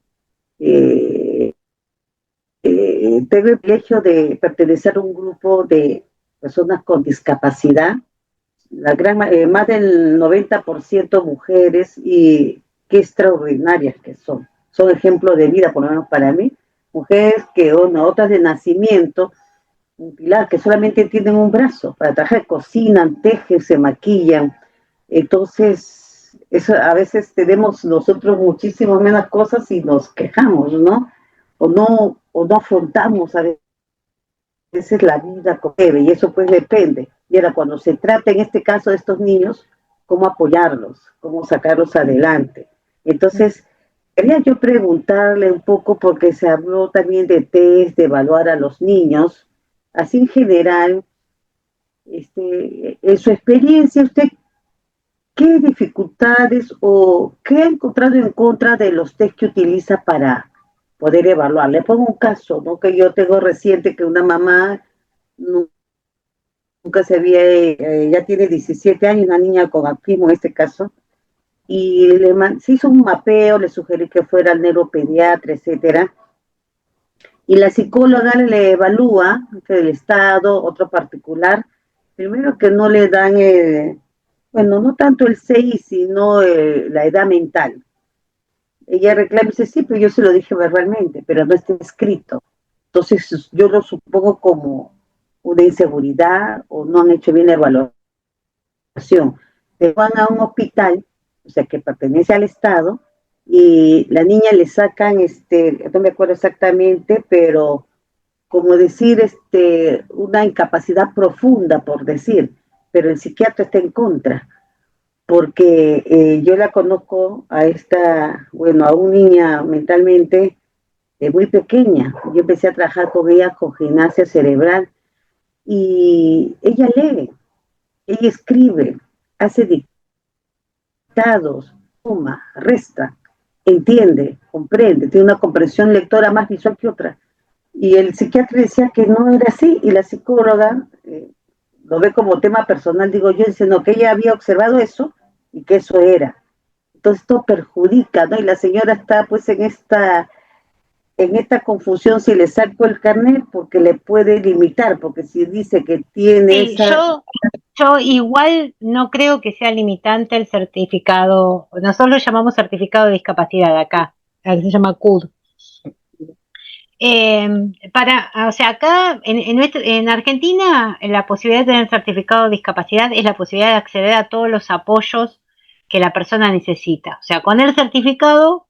Speaker 2: Eh, Tengo el privilegio de pertenecer a un grupo de personas con discapacidad, más del 90% mujeres, y qué extraordinarias que son. Son ejemplos de vida, por lo menos para mí. Mujeres que, otras de nacimiento, un pilar, que solamente tienen un brazo para trabajar, cocinan, tejen, se maquillan. Entonces, eso, a veces tenemos nosotros muchísimas menos cosas y nos quejamos, ¿no? O no afrontamos a veces la vida como debe, y eso pues depende. Y ahora, cuando se trata en este caso de estos niños, cómo apoyarlos, cómo sacarlos adelante. Entonces, quería yo preguntarle un poco, porque se habló también de test, de evaluar a los niños, así en general, en su experiencia, ¿usted qué dificultades o qué ha encontrado en contra de los test que utiliza para poder evaluar? Le pongo un caso, ¿no? Que yo tengo reciente, que una mamá nunca se había, ya tiene 17 años, una niña con autismo en este caso, y se hizo un mapeo, le sugerí que fuera al neuropediatra, etcétera, y la psicóloga le evalúa entre el estado, otro particular, primero que no le dan, bueno, no tanto el 6, sino la edad mental. Ella reclama y dice, sí, pero yo se lo dije verbalmente, pero no está escrito. Entonces yo lo supongo como una inseguridad, o no han hecho bien la evaluación. Te van a un hospital, o sea, que pertenece al Estado, y la niña le sacan, no me acuerdo exactamente, pero como decir, una incapacidad profunda, por decir, pero el psiquiatra está en contra, porque yo la conozco a bueno, a una niña mentalmente muy pequeña. Yo empecé a trabajar con ella con gimnasia cerebral, y ella lee, ella escribe, hace dictados, suma, resta, entiende, comprende, tiene una comprensión lectora más visual que otra. Y el psiquiatra decía que no era así, y la psicóloga lo ve como tema personal, digo yo, diciendo que ella había observado eso y que eso era. Entonces esto perjudica, ¿no? Y la señora está pues en esta confusión, si le saco el carnet, porque le puede limitar, porque si dice que tiene
Speaker 1: Sí,
Speaker 2: esa...
Speaker 1: Yo igual no creo que sea limitante el certificado, nosotros lo llamamos certificado de discapacidad acá, que se llama CUD. O sea, acá en Argentina la posibilidad de tener certificado de discapacidad es la posibilidad de acceder a todos los apoyos que la persona necesita. O sea, con el certificado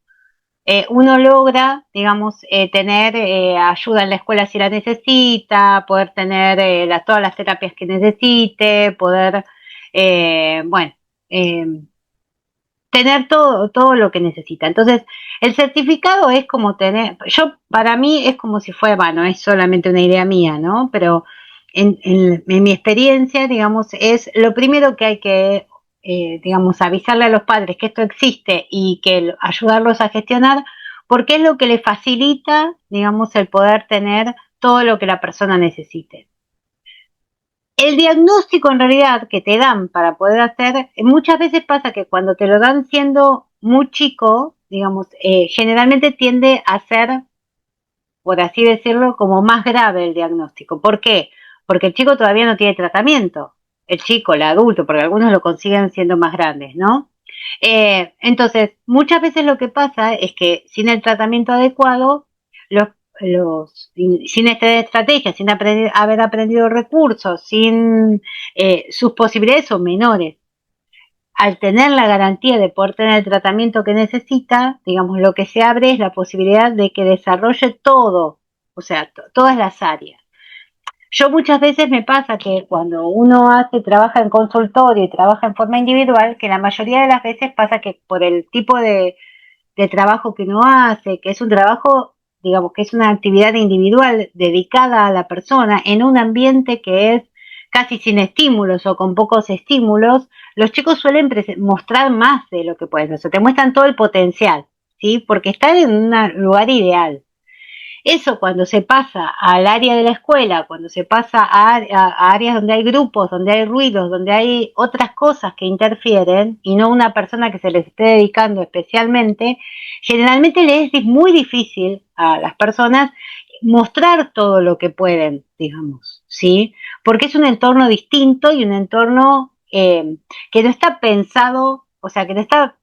Speaker 1: uno logra, digamos, tener ayuda en la escuela si la necesita, poder tener todas las terapias que necesite, poder, bueno, eh, tener todo lo que necesita. Entonces, el certificado es como tener, para mí es como si fuera, bueno, es solamente una idea mía, ¿no? Pero en mi experiencia, digamos, es lo primero que hay que, digamos, avisarle a los padres que esto existe y que ayudarlos a gestionar, porque es lo que le facilita, digamos, el poder tener todo lo que la persona necesite. El diagnóstico en realidad que te dan para poder hacer, muchas veces pasa que cuando te lo dan siendo muy chico, digamos, generalmente tiende a ser, por así decirlo, como más grave el diagnóstico. ¿Por qué? Porque el chico todavía no tiene tratamiento. El chico, el adulto, porque algunos lo consiguen siendo más grandes, ¿no? Entonces, muchas veces lo que pasa es que sin el tratamiento adecuado, los, sin esta estrategia, sin haber aprendido recursos, sin sus posibilidades son menores. Al tener la garantía de poder tener el tratamiento que necesita, digamos, lo que se abre es la posibilidad de que desarrolle todo, o sea, todas las áreas. Yo muchas veces me pasa que cuando uno trabaja en consultorio y trabaja en forma individual, que la mayoría de las veces pasa que por el tipo de trabajo que uno hace, que es un trabajo, digamos, que es una actividad individual dedicada a la persona en un ambiente que es casi sin estímulos o con pocos estímulos, los chicos suelen mostrar más de lo que pueden hacer, te muestran todo el potencial, ¿sí? Porque están en un lugar ideal. Eso cuando se pasa al área de la escuela, cuando se pasa a áreas donde hay grupos, donde hay ruidos, donde hay otras cosas que interfieren y no una persona que se les esté dedicando especialmente, generalmente les es muy difícil a las personas mostrar todo lo que pueden, digamos, ¿sí? Porque es un entorno distinto y un entorno que no está pensado, o sea, que no está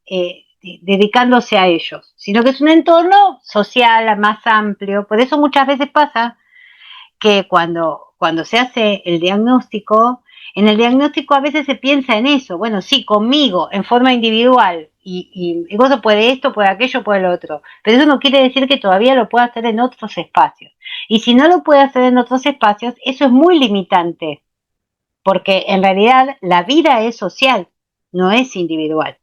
Speaker 1: dedicándose a ellos, sino que es un entorno social más amplio. Por eso muchas veces pasa que cuando se hace el diagnóstico, en el diagnóstico a veces se piensa en eso, bueno, sí, conmigo, en forma individual, y vos puede esto, puede aquello, puede lo otro, pero eso no quiere decir que todavía lo pueda hacer en otros espacios. Y si no lo puede hacer en otros espacios, eso es muy limitante, porque en realidad la vida es social, no es individual.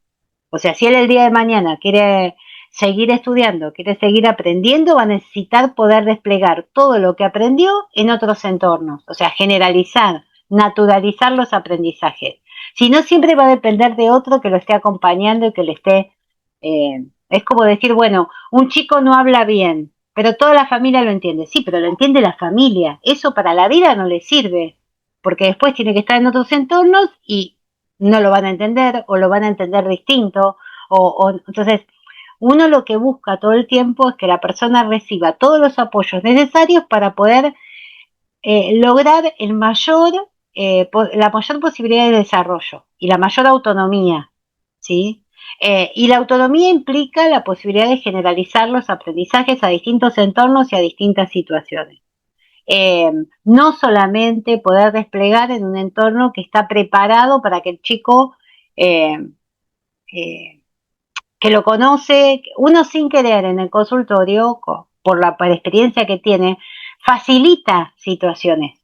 Speaker 1: O sea, si él el día de mañana quiere seguir estudiando, quiere seguir aprendiendo, va a necesitar poder desplegar todo lo que aprendió en otros entornos. O sea, generalizar, naturalizar los aprendizajes. Si no, siempre va a depender de otro que lo esté acompañando y que le esté... es como decir, bueno, un chico no habla bien, pero toda la familia lo entiende. Sí, pero lo entiende la familia. Eso para la vida no le sirve, porque después tiene que estar en otros entornos y no lo van a entender o lo van a entender distinto. Entonces, uno lo que busca todo el tiempo es que la persona reciba todos los apoyos necesarios para poder lograr la mayor posibilidad de desarrollo y la mayor autonomía, ¿sí? Y la autonomía implica la posibilidad de generalizar los aprendizajes a distintos entornos y a distintas situaciones. Eh, no solamente poder desplegar en un entorno que está preparado para que el chico eh, eh, que lo conoce, uno sin querer en el consultorio, por la experiencia que tiene, facilita situaciones,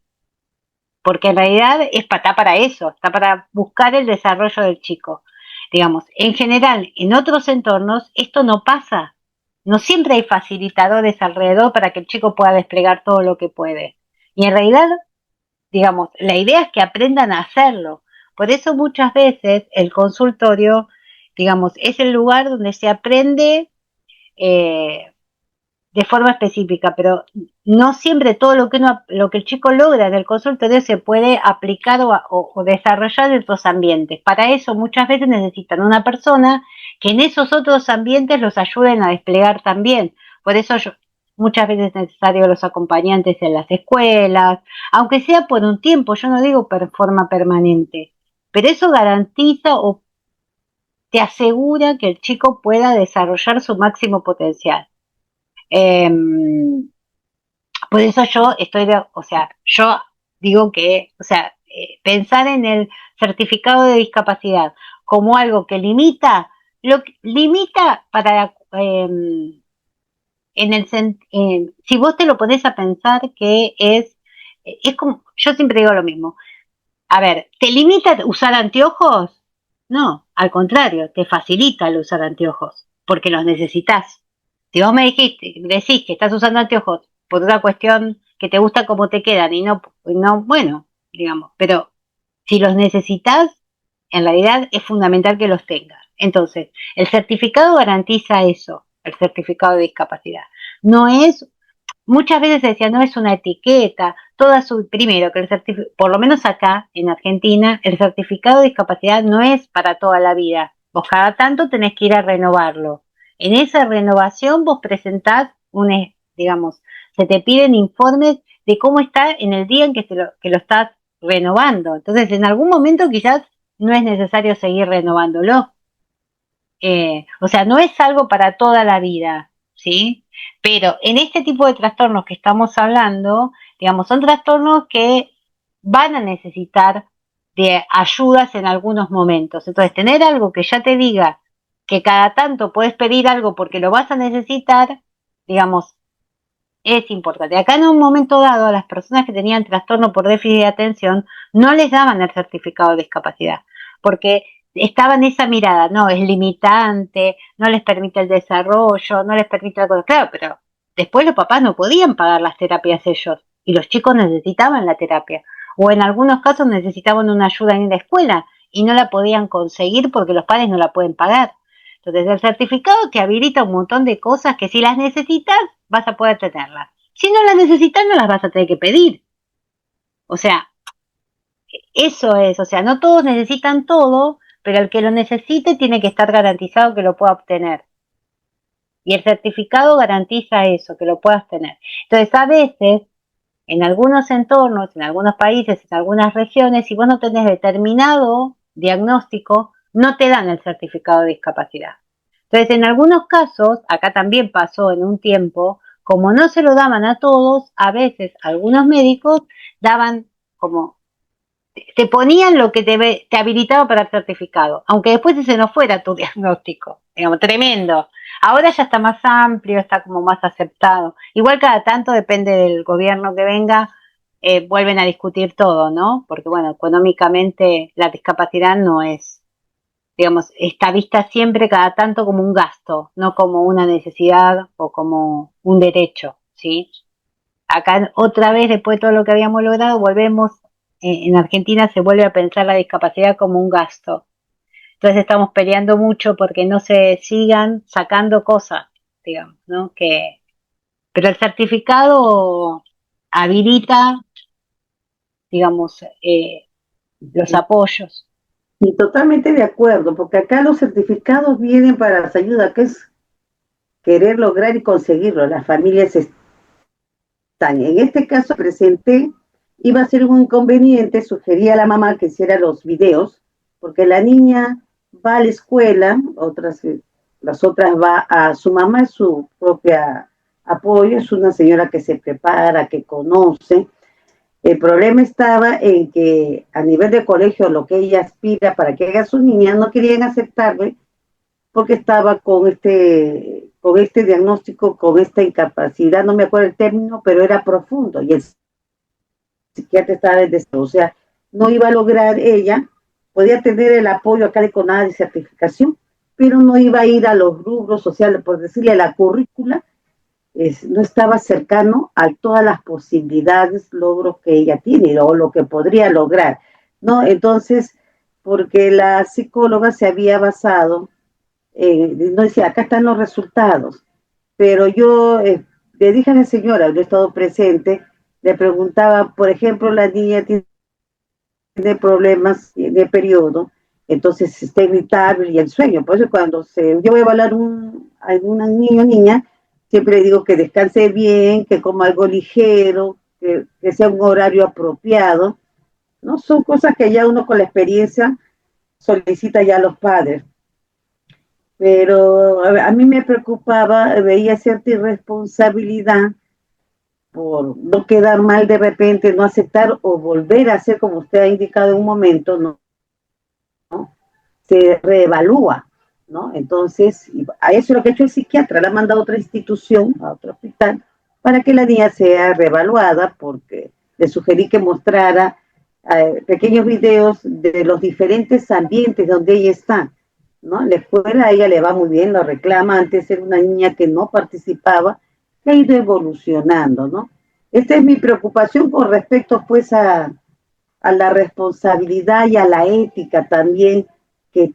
Speaker 1: porque en realidad está para eso, está para buscar el desarrollo del chico. Digamos, en general, en otros entornos esto no pasa. No siempre hay facilitadores alrededor para que el chico pueda desplegar todo lo que puede. Y en realidad, digamos, la idea es que aprendan a hacerlo. Por eso muchas veces el consultorio, digamos, es el lugar donde se aprende eh, de forma específica, pero no siempre todo lo que el chico logra en el consultorio se puede aplicar o desarrollar en otros ambientes. Para eso muchas veces necesitan una persona que en esos otros ambientes los ayuden a desplegar también. Por eso muchas veces es necesario los acompañantes en las escuelas, aunque sea por un tiempo, yo no digo por forma permanente, pero eso garantiza o te asegura que el chico pueda desarrollar su máximo potencial. Eh, por eso yo o sea, yo digo que, o sea, pensar en el certificado de discapacidad como algo que limita, limita para, si vos te lo pones a pensar que es como, yo siempre digo lo mismo, a ver, ¿te limita usar anteojos? No, al contrario, te facilita el usar anteojos, porque los necesitas. Si vos me decís que estás usando anteojos por una cuestión que te gusta cómo te quedan y no, bueno, digamos, pero si los necesitas, en realidad es fundamental que los tengas. Entonces, el certificado garantiza eso, el certificado de discapacidad. No es Muchas veces se decía, no es una etiqueta, primero, que por lo menos acá en Argentina, el certificado de discapacidad no es para toda la vida. Vos cada tanto tenés que ir a renovarlo. En esa renovación vos presentás digamos, se te piden informes de cómo está en el día en que lo estás renovando. Entonces, en algún momento quizás no es necesario seguir renovándolo. O sea, no es algo para toda la vida, ¿sí? Pero en este tipo de trastornos que estamos hablando, digamos, son trastornos que van a necesitar de ayudas en algunos momentos. Entonces, tener algo que ya te diga que cada tanto puedes pedir algo porque lo vas a necesitar, digamos, es importante. Acá en un momento dado, a las personas que tenían trastorno por déficit de atención no les daban el certificado de discapacidad, porque estaba en esa mirada, no, es limitante, no les permite el desarrollo, no les permite la cosa. Claro, pero después los papás no podían pagar las terapias ellos y los chicos necesitaban la terapia. O en algunos casos necesitaban una ayuda en la escuela y no la podían conseguir porque los padres no la pueden pagar. Entonces, el certificado te habilita un montón de cosas que si las necesitas, vas a poder tenerlas. Si no las necesitas, no las vas a tener que pedir. O sea, eso es, o sea, no todos necesitan todo, pero el que lo necesite tiene que estar garantizado que lo pueda obtener. Y el certificado garantiza eso, que lo puedas tener. Entonces, a veces, en algunos entornos, en algunos países, en algunas regiones, si vos no tenés determinado diagnóstico, no te dan el certificado de discapacidad. Entonces, en algunos casos, acá también pasó en un tiempo, como no se lo daban a todos, a veces algunos médicos daban como, te ponían lo que te habilitaba para el certificado, aunque después ese no fuera tu diagnóstico, digamos, tremendo. Ahora ya está más amplio, está como más aceptado. Igual cada tanto, depende del gobierno que venga, vuelven a discutir todo, ¿no? Porque bueno, económicamente la discapacidad no es, digamos, está vista siempre cada tanto como un gasto, no como una necesidad o como un derecho, ¿sí? Acá otra vez, después de todo lo que habíamos logrado, volvemos, en Argentina se vuelve a pensar la discapacidad como un gasto. Entonces estamos peleando mucho porque no se sigan sacando cosas, digamos, ¿no? Pero el certificado habilita, digamos, los apoyos.
Speaker 2: Y totalmente de acuerdo, porque acá los certificados vienen para las ayudas, que es querer lograr y conseguirlo. Las familias están. En este caso presenté, iba a ser un inconveniente, sugería a la mamá que hiciera los videos, porque la niña va a la escuela, las otras va a su mamá, es su propia apoyo, es una señora que se prepara, que conoce. El problema estaba en que a nivel de colegio, lo que ella aspira para que haga su niña, no querían aceptarle porque estaba con este diagnóstico, con esta incapacidad, no me acuerdo el término, pero era profundo y el psiquiatra estaba desde, o sea, no iba a lograr ella, podía tener el apoyo acá de CONADE de certificación, pero no iba a ir a los rubros sociales, por decirle, a la currícula, no estaba cercano a todas las posibilidades, logros que ella tiene o lo que podría lograr, ¿no? Entonces, porque la psicóloga se había basado, no decía, acá están los resultados, pero yo le dije a la señora, yo he estado presente, le preguntaba, por ejemplo, la niña tiene problemas de periodo, entonces está irritable y el sueño, por eso cuando yo voy a evaluar a un niño o niña, siempre digo que descanse bien, que coma algo ligero, que sea un horario apropiado, ¿no? Son cosas que ya uno con la experiencia solicita ya a los padres. Pero a mí me preocupaba, veía cierta irresponsabilidad por no quedar mal de repente, no aceptar o volver a hacer como usted ha indicado en un momento, ¿no? Se reevalúa, ¿no? Entonces, a eso es lo que ha hecho el psiquiatra, la ha mandado a otra institución, a otro hospital, para que la niña sea reevaluada, porque le sugerí que mostrara pequeños videos de los diferentes ambientes donde ella está, ¿no? La escuela a ella le va muy bien, lo reclama, antes era una niña que no participaba, que ha ido evolucionando, ¿no? Esta es mi preocupación con respecto, pues, a la responsabilidad y a la ética también que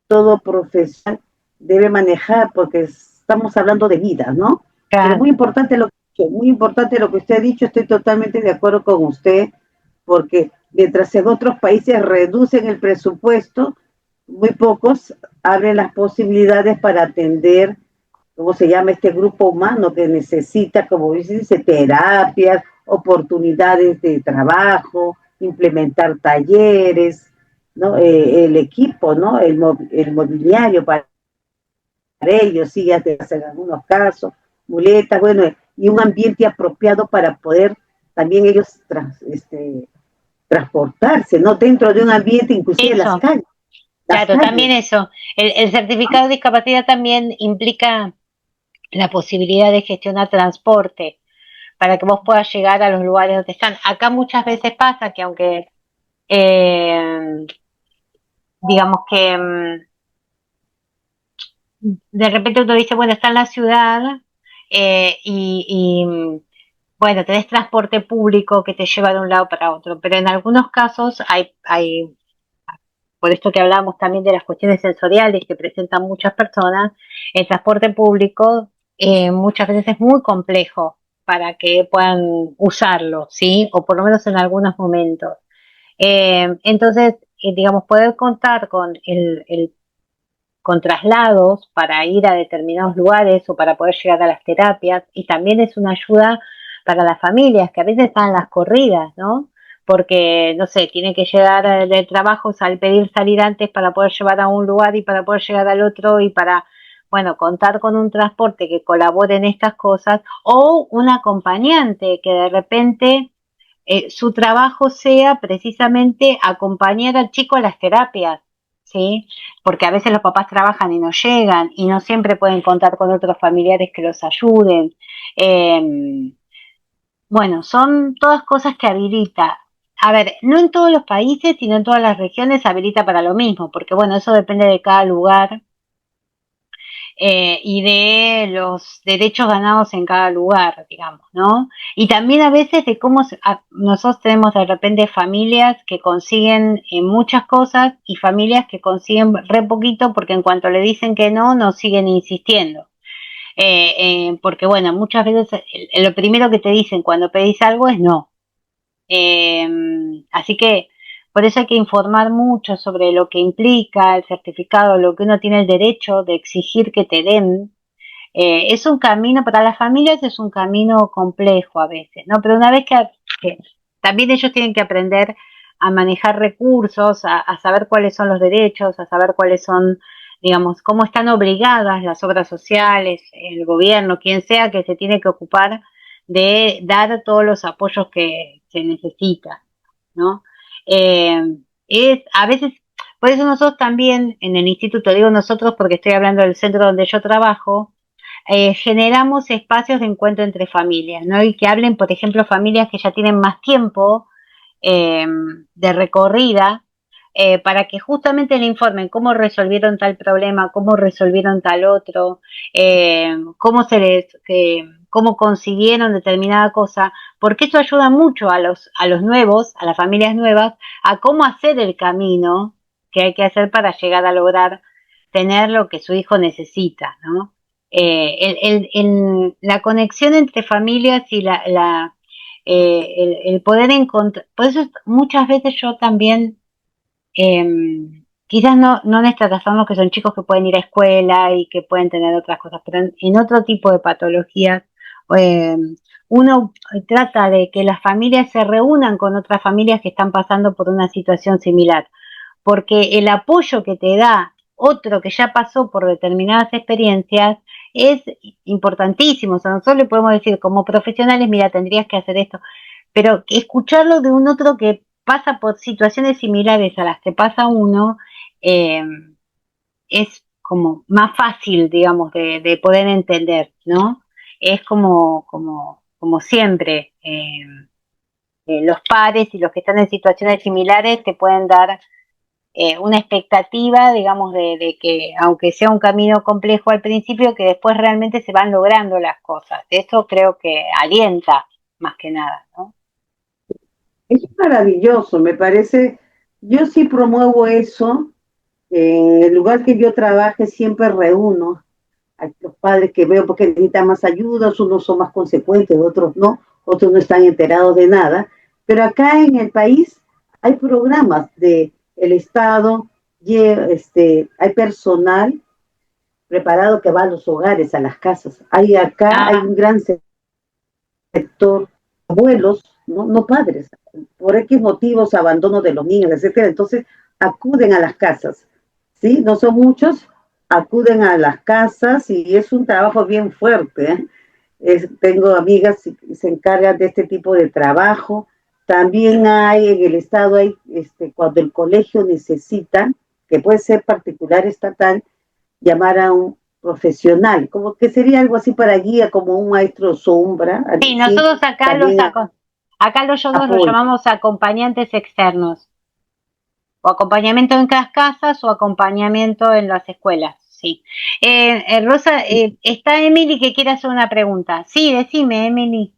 Speaker 2: todo profesional debe manejar, porque estamos hablando de vidas, ¿no? Pero
Speaker 1: Claro.
Speaker 2: muy importante lo que usted ha dicho, estoy totalmente de acuerdo con usted, porque mientras en otros países reducen el presupuesto, muy pocos abren las posibilidades para atender, ¿cómo se llama? Este grupo humano que necesita, como dice, terapias, oportunidades de trabajo, implementar talleres, ¿no? El equipo, ¿no? El mobiliario para ellos, sillas en algunos casos, muletas, bueno, y un ambiente apropiado para poder también ellos transportarse, ¿no? Dentro de un ambiente, inclusive las
Speaker 1: Eso,
Speaker 2: calles, las
Speaker 1: claro, también
Speaker 2: calles.
Speaker 1: eso. El certificado de discapacidad también implica la posibilidad de gestionar transporte para que vos puedas llegar a los lugares donde están. Acá muchas veces pasa que aunque eh, digamos que de repente uno dice, bueno, está en la ciudad bueno, tenés transporte público que te lleva de un lado para otro, pero en algunos casos hay por esto que hablábamos también de las cuestiones sensoriales que presentan muchas personas, el transporte público muchas veces es muy complejo para que puedan usarlo, ¿sí? O por lo menos en algunos momentos. Entonces, digamos, poder contar con con traslados para ir a determinados lugares o para poder llegar a las terapias y también es una ayuda para las familias que a veces están en las corridas, ¿no? Porque, no sé, tiene que llegar del trabajo, pedir salir antes para poder llevar a un lugar y para poder llegar al otro y para, bueno, contar con un transporte que colabore en estas cosas o un acompañante que de repente su trabajo sea precisamente acompañar al chico a las terapias, ¿sí? Porque a veces los papás trabajan y no llegan y no siempre pueden contar con otros familiares que los ayuden. Eh, bueno, son todas cosas que habilita. A ver, no en todos los países, sino en todas las regiones habilita para lo mismo, porque bueno, eso depende de cada lugar y de los derechos ganados en cada lugar, digamos, ¿no? Y también a veces de cómo nosotros tenemos de repente familias que consiguen muchas cosas y familias que consiguen re poquito porque en cuanto le dicen que no, no siguen insistiendo. Porque bueno, muchas veces lo primero que te dicen cuando pedís algo es no. Eh, Así que por eso hay que informar mucho sobre lo que implica el certificado, lo que uno tiene el derecho de exigir que te den. Es un camino, para las familias es un camino complejo a veces, ¿no? Pero una vez que también ellos tienen que aprender a manejar recursos, a saber cuáles son los derechos, a saber cuáles son, digamos, cómo están obligadas las obras sociales, el gobierno, quien sea que se tiene que ocupar de dar todos los apoyos que se necesita, ¿no? Eh, a veces, por eso nosotros también en el instituto, digo nosotros porque estoy hablando del centro donde yo trabajo, generamos espacios de encuentro entre familias, ¿no? Y que hablen, por ejemplo, familias que ya tienen más tiempo eh, de recorrida, para que justamente le informen cómo resolvieron tal problema, cómo resolvieron tal otro, cómo cómo consiguieron determinada cosa, porque eso ayuda mucho a a los nuevos, a las familias nuevas, a cómo hacer el camino que hay que hacer para llegar a lograr tener lo que su hijo necesita, ¿no? La conexión entre familias y el poder encontrar, por eso muchas veces yo también eh, quizás no en estos trastornos que son chicos que pueden ir a escuela y que pueden tener otras cosas, pero en otro tipo de patologías, eh, uno trata de que las familias se reúnan con otras familias que están pasando por una situación similar, porque el apoyo que te da otro que ya pasó por determinadas experiencias es importantísimo. O sea, nosotros le podemos decir como profesionales, mira, tendrías que hacer esto, pero escucharlo de un otro que pasa por situaciones similares a las que pasa uno, eh, es como más fácil, digamos, de poder entender, ¿no? Es como siempre, los pares y los que están en situaciones similares te pueden dar una expectativa, digamos, de que aunque sea un camino complejo al principio, que después realmente se van logrando las cosas. Eso creo que alienta más que nada, ¿no?
Speaker 2: Es maravilloso, me parece. Yo sí promuevo eso. En el lugar que yo trabaje siempre reúno a los padres que veo porque necesitan más ayuda, unos son más consecuentes, otros no, otros no están enterados de nada. Pero acá en el país hay programas de el Estado, hay personal preparado que va a los hogares, a las casas. Hay
Speaker 1: Ah,
Speaker 2: un gran sector, abuelos, no padres, por X motivos, abandono de los niños, etcétera. Entonces acuden a las casas, ¿sí? No son muchos, acuden a las casas y es un trabajo bien fuerte, ¿eh? Tengo amigas que se encargan de este tipo de trabajo. También hay en el estado, cuando el colegio necesita, que puede ser particular, estatal, llamar a un profesional, como que sería algo así para guía, como un maestro sombra,
Speaker 1: sí,
Speaker 2: sí,
Speaker 1: nosotros acá
Speaker 2: también
Speaker 1: acá nosotros los
Speaker 2: apoyo.
Speaker 1: llamamos acompañantes externos, o acompañamiento en las casas o acompañamiento en las escuelas, sí. Rosa, está Emily que quiere hacer una pregunta. Sí, decime, Emily.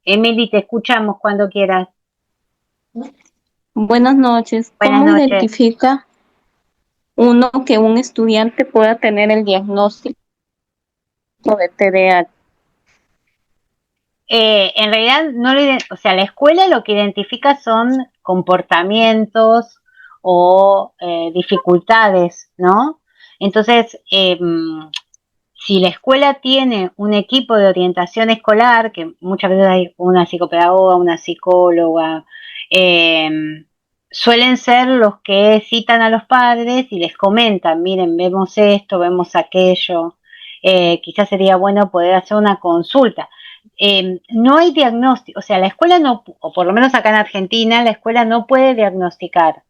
Speaker 1: Emily, te escuchamos cuando quieras.
Speaker 3: Buenas noches.
Speaker 1: Buenas
Speaker 3: ¿Cómo
Speaker 1: noches.
Speaker 3: identifica uno que un estudiante pueda tener el diagnóstico de TDAH?
Speaker 1: En realidad, o sea, la escuela lo que identifica son comportamientos o dificultades, ¿no? Entonces, si la escuela tiene un equipo de orientación escolar, que muchas veces hay una psicopedagoga, una psicóloga, eh, suelen ser los que citan a los padres y les comentan, miren, vemos esto, vemos aquello, quizás sería bueno poder hacer una consulta. No hay diagnóstico, o sea, la escuela no, o por lo menos acá en Argentina, la escuela no puede diagnosticar.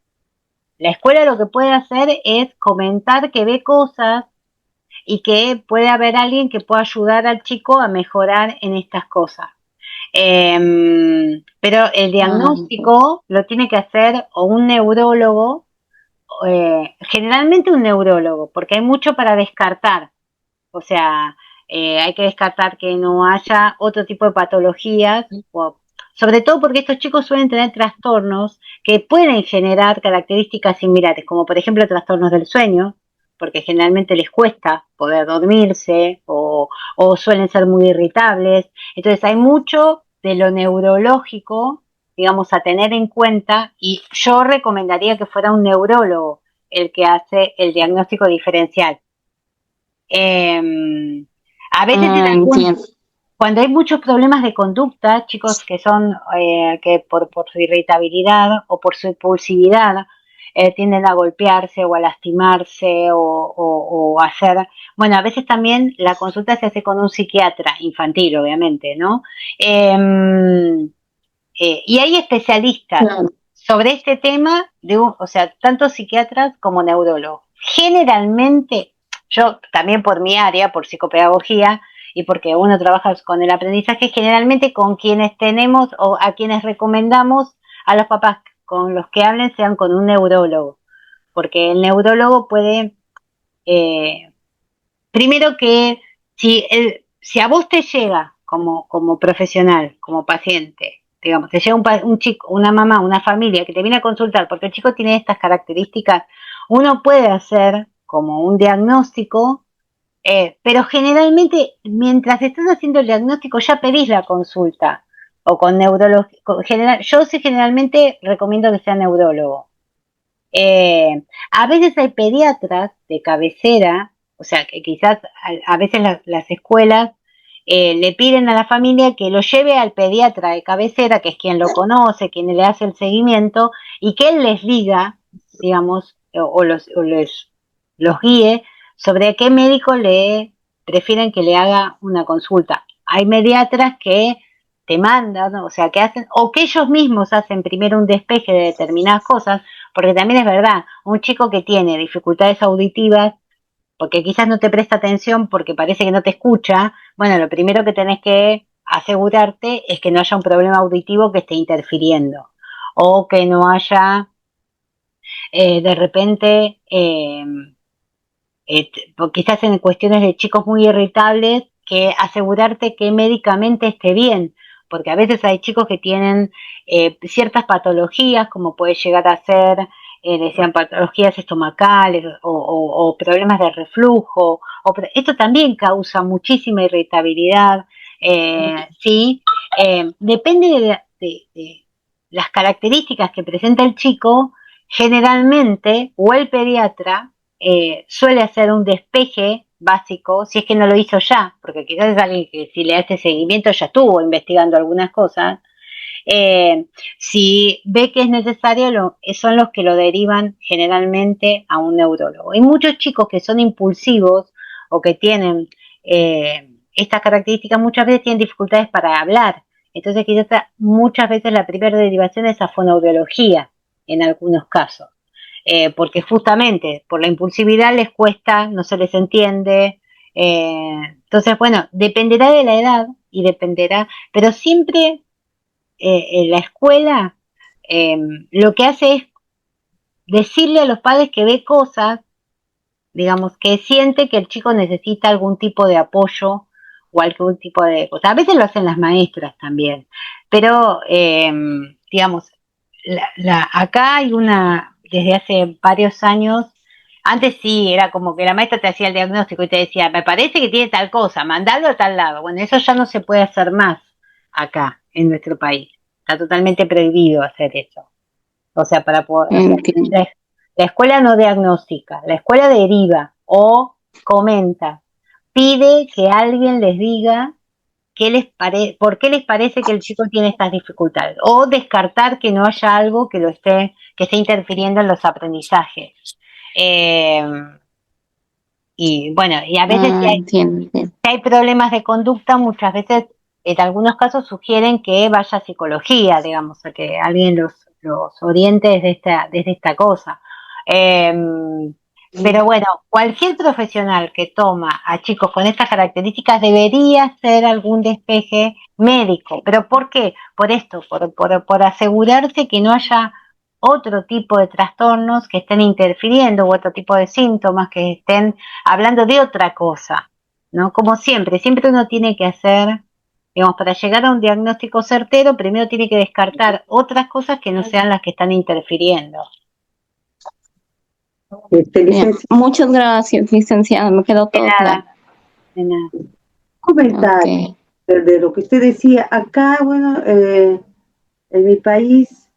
Speaker 1: La escuela lo que puede hacer es comentar que ve cosas y que puede haber alguien que pueda ayudar al chico a mejorar en estas cosas. Pero el
Speaker 3: Ah,
Speaker 1: diagnóstico lo tiene que hacer o un neurólogo, generalmente un neurólogo, porque hay mucho para descartar. O sea, hay que descartar que no haya otro tipo de patologías, sobre todo porque estos chicos suelen tener trastornos que pueden generar características similares, como por ejemplo trastornos del sueño, porque generalmente les cuesta poder dormirse o suelen ser muy irritables. Entonces hay mucho de lo neurológico, digamos, a tener en cuenta y yo recomendaría que fuera un neurólogo el que hace el diagnóstico diferencial. A veces
Speaker 3: entiendo.
Speaker 1: cuando hay muchos problemas de conducta, chicos que son que por su irritabilidad o por su impulsividad tienden a golpearse o a lastimarse o hacer, bueno, a veces también la consulta se hace con un psiquiatra infantil, obviamente, ¿no? Eh, y hay especialistas
Speaker 3: Claro.
Speaker 1: sobre este tema, o sea, tanto psiquiatras como neurólogos. Generalmente, yo también por mi área, por psicopedagogía, y porque uno trabaja con el aprendizaje, generalmente con quienes tenemos o a quienes recomendamos a los papás con los que hablen sean con un neurólogo, porque el neurólogo puede, eh, primero que si a vos te llega como profesional, como paciente, digamos, te llega un chico, una mamá, una familia que te viene a consultar porque el chico tiene estas características, uno puede hacer como un diagnóstico Pero generalmente, mientras estás haciendo el diagnóstico, ya pedís la consulta. O con neurología. Yo sí generalmente recomiendo que sea neurólogo. A veces hay pediatras de cabecera, o sea, que quizás a veces las escuelas le piden a la familia que lo lleve al pediatra de cabecera, que es quien lo conoce, quien le hace el seguimiento, y que él les diga, digamos, los guíe sobre a qué médico le prefieren que le haga una consulta. Hay pediatras que te mandan, o sea, que hacen, o que ellos mismos hacen primero un despeje de determinadas cosas, porque también es verdad, un chico que tiene dificultades auditivas, porque quizás no te presta atención porque parece que no te escucha, bueno, lo primero que tenés que asegurarte es que no haya un problema auditivo que esté interfiriendo, o que no haya de repente quizás en cuestiones de chicos muy irritables, que asegurarte que médicamente esté bien, porque a veces hay chicos que tienen ciertas patologías, como puede llegar a ser, decían, patologías estomacales o problemas de reflujo. Esto también causa muchísima irritabilidad, ¿sí? Depende de las características que presenta el chico, generalmente, o el pediatra, suele hacer un despeje básico, si es que no lo hizo ya, porque quizás es alguien que si le hace seguimiento ya estuvo investigando algunas cosas, si ve que es necesario, son los que lo derivan generalmente a un neurólogo. Hay muchos chicos que son impulsivos o que tienen estas características, muchas veces tienen dificultades para hablar, entonces quizás muchas veces la primera derivación es a fonoaudiología en algunos casos, porque justamente por la impulsividad les cuesta, no se les entiende. Entonces, bueno, dependerá de la edad y dependerá, pero siempre en la escuela lo que hace es decirle a los padres que ve cosas, digamos, que siente que el chico necesita algún tipo de apoyo o algún tipo de cosa. A veces lo hacen las maestras también, pero digamos, acá hay desde hace varios años, antes sí, era como que la maestra te hacía el diagnóstico y te decía, me parece que tiene tal cosa, mandalo a tal lado. Bueno, eso ya no se puede hacer más acá, en nuestro país. Está totalmente prohibido hacer eso. O sea, para poder, o sea,
Speaker 3: Okay.
Speaker 1: la escuela no diagnostica, la escuela deriva o comenta, pide que alguien les diga por qué les parece que el chico tiene estas dificultades, o descartar que no haya algo que esté interfiriendo en los aprendizajes. Eh, y bueno, y a veces
Speaker 3: Entiendo. Entiendo.
Speaker 1: si hay problemas de conducta, muchas veces en algunos casos sugieren que vaya a psicología, digamos, a que alguien los oriente desde esta cosa. Eh, pero bueno, cualquier profesional que toma a chicos con estas características debería hacer algún despeje médico. ¿Pero por qué? Por esto, por asegurarse que no haya otro tipo de trastornos que estén interfiriendo o otro tipo de síntomas que estén hablando de otra cosa, ¿no? Como siempre, siempre uno tiene que hacer, digamos, para llegar a un diagnóstico certero, primero tiene que descartar otras cosas que no sean las que están interfiriendo.
Speaker 3: Bien.
Speaker 2: Licenciada,
Speaker 3: Muchas gracias, licenciada. Me quedó
Speaker 1: De
Speaker 3: todo claro.
Speaker 1: nada, de nada.
Speaker 2: comentar
Speaker 3: Okay.
Speaker 2: de lo que usted decía. Acá, bueno, en mi país,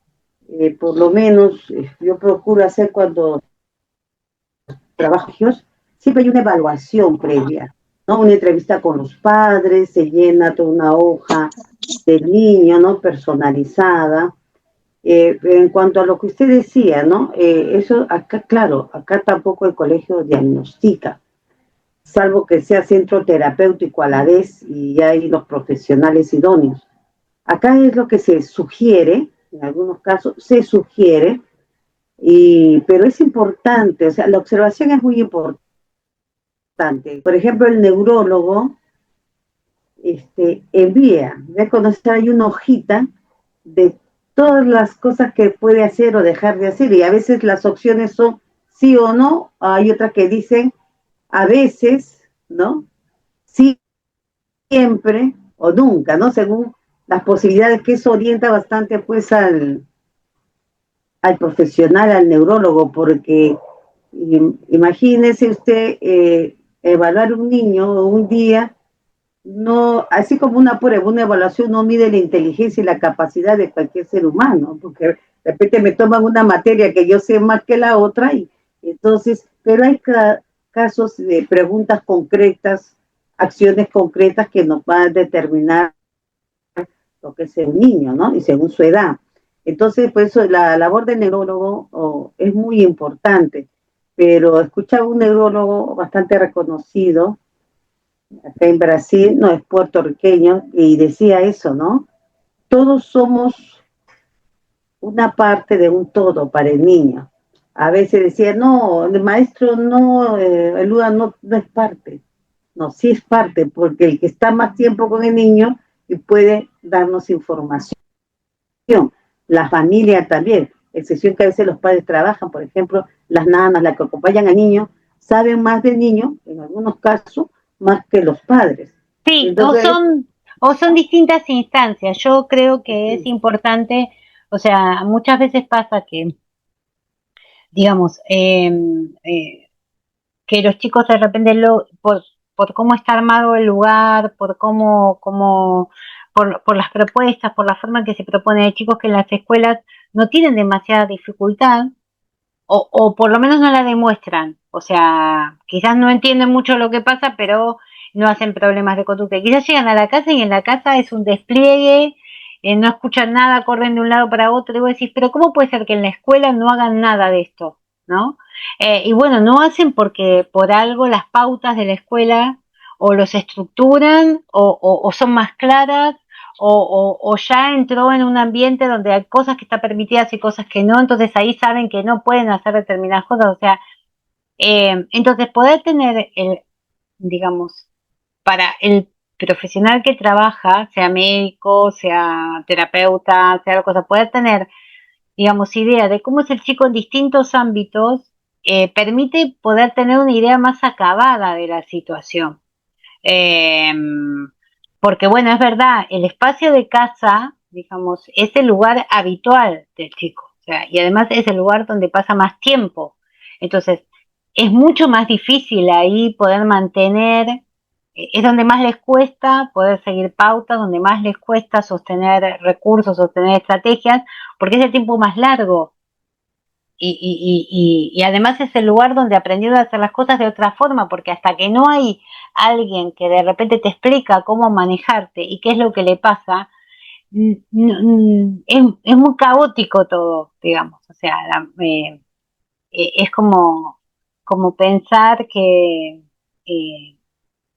Speaker 2: por lo menos, yo procuro hacer cuando trabajo, siempre hay una evaluación previa, ¿no? Una entrevista con los padres, se llena toda una hoja del niño, ¿no? Personalizada. En cuanto a lo que usted decía, ¿no? Eso acá, claro, acá tampoco el colegio diagnostica, salvo que sea centro terapéutico a la vez y hay los profesionales idóneos. Acá es lo que se sugiere, en algunos casos se sugiere, pero es importante, o sea, la observación es muy importante. Por ejemplo, el neurólogo envía, ya conocer, hay una hojita de todas las cosas que puede hacer o dejar de hacer, y a veces las opciones son sí o no, hay otras que dicen a veces, ¿no? Sí, siempre o nunca, ¿no? Según las posibilidades, que eso orienta bastante pues al profesional, al neurólogo, porque imagínese usted, evaluar un niño un día, no, así como una prueba, una evaluación no mide la inteligencia y la capacidad de cualquier ser humano, porque de repente me toman una materia que yo sé más que la otra, y entonces, pero hay casos de preguntas concretas, acciones concretas que nos van a determinar lo que es el niño, ¿no? Y según su edad. Entonces, por eso la labor del neurólogo es muy importante, pero escuchaba un neurólogo bastante reconocido acá en Brasil, no es puertorriqueño, y decía eso, ¿no? Todos somos una parte de un todo para el niño. A veces decía, no, el maestro no, el Lua no es parte. No, sí es parte, porque el que está más tiempo con el niño y puede darnos información. La familia también, excepción que a veces los padres trabajan, por ejemplo, las nanas, las que acompañan al niño, saben más del niño, en algunos casos, más que los padres.
Speaker 1: Sí,
Speaker 2: Entonces,
Speaker 1: o son distintas instancias. Yo creo que es
Speaker 2: sí,
Speaker 1: importante, o sea, muchas veces pasa que, digamos, que los chicos de repente por cómo está armado el lugar, por las propuestas, por la forma en que se propone, hay chicos que en las escuelas no tienen demasiada dificultad, o por lo menos no la demuestran. O sea, quizás no entienden mucho lo que pasa, pero no hacen problemas de conducta. Quizás llegan a la casa y en la casa es un despliegue, no escuchan nada, corren de un lado para otro, y vos decís, pero ¿cómo puede ser que en la escuela no hagan nada de esto? ¿No? Y bueno, no hacen porque por algo las pautas de la escuela o los estructuran o son más claras o ya entró en un ambiente donde hay cosas que están permitidas y cosas que no, entonces ahí saben que no pueden hacer determinadas cosas, o sea, entonces poder tener digamos, para el profesional que trabaja, sea médico, sea terapeuta, sea lo cosa, poder tener, digamos, idea de cómo es el chico en distintos ámbitos, permite poder tener una idea más acabada de la situación. Eh, Porque bueno, es verdad, el espacio de casa, digamos, es el lugar habitual del chico, o sea, y además es el lugar donde pasa más tiempo. Entonces, es mucho más difícil ahí poder mantener, es donde más les cuesta poder seguir pautas, donde más les cuesta sostener recursos, sostener estrategias, porque es el tiempo más largo y además es el lugar donde aprendieron a hacer las cosas de otra forma, porque hasta que no hay alguien que de repente te explica cómo manejarte y qué es lo que le pasa, es muy caótico todo, digamos. O sea, es como pensar que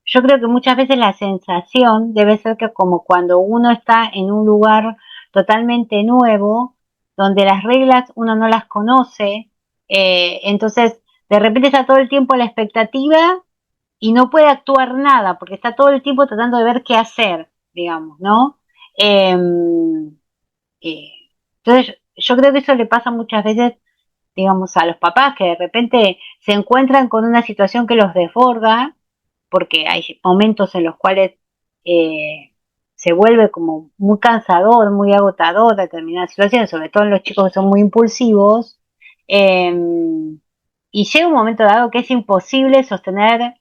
Speaker 1: yo creo que muchas veces la sensación debe ser que como cuando uno está en un lugar totalmente nuevo, donde las reglas uno no las conoce, entonces de repente está todo el tiempo a la expectativa y no puede actuar nada, porque está todo el tiempo tratando de ver qué hacer, digamos, ¿no? Eh, eh, entonces yo creo que eso le pasa muchas veces, digamos, a los papás que de repente se encuentran con una situación que los desborda porque hay momentos en los cuales eh, se vuelve como muy cansador, muy agotador determinadas situaciones, sobre todo en los chicos que son muy impulsivos, eh, y llega un momento dado que es imposible sostener,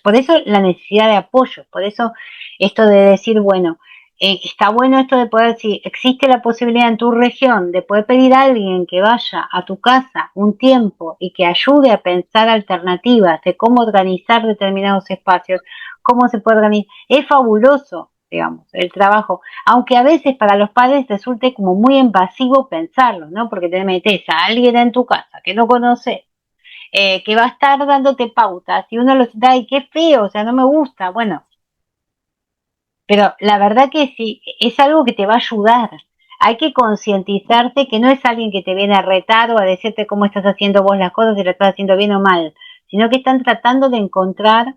Speaker 1: por eso la necesidad de apoyo, por eso esto de decir, bueno, está bueno esto de poder, si existe la posibilidad en tu región de poder pedir a alguien que vaya a tu casa un tiempo y que ayude a pensar alternativas de cómo organizar determinados espacios, cómo se puede organizar, es fabuloso, digamos, el trabajo, aunque a veces para los padres resulte como muy invasivo pensarlo, ¿no? Porque te metes a alguien en tu casa que no conoces, que va a estar dándote pautas y uno lo da, ay, qué feo, o sea, no me gusta, bueno, pero la verdad que sí, es algo que te va a ayudar. Hay que concientizarte que no es alguien que te viene a retar o a decirte cómo estás haciendo vos las cosas, si lo estás haciendo bien o mal, sino que están tratando de encontrar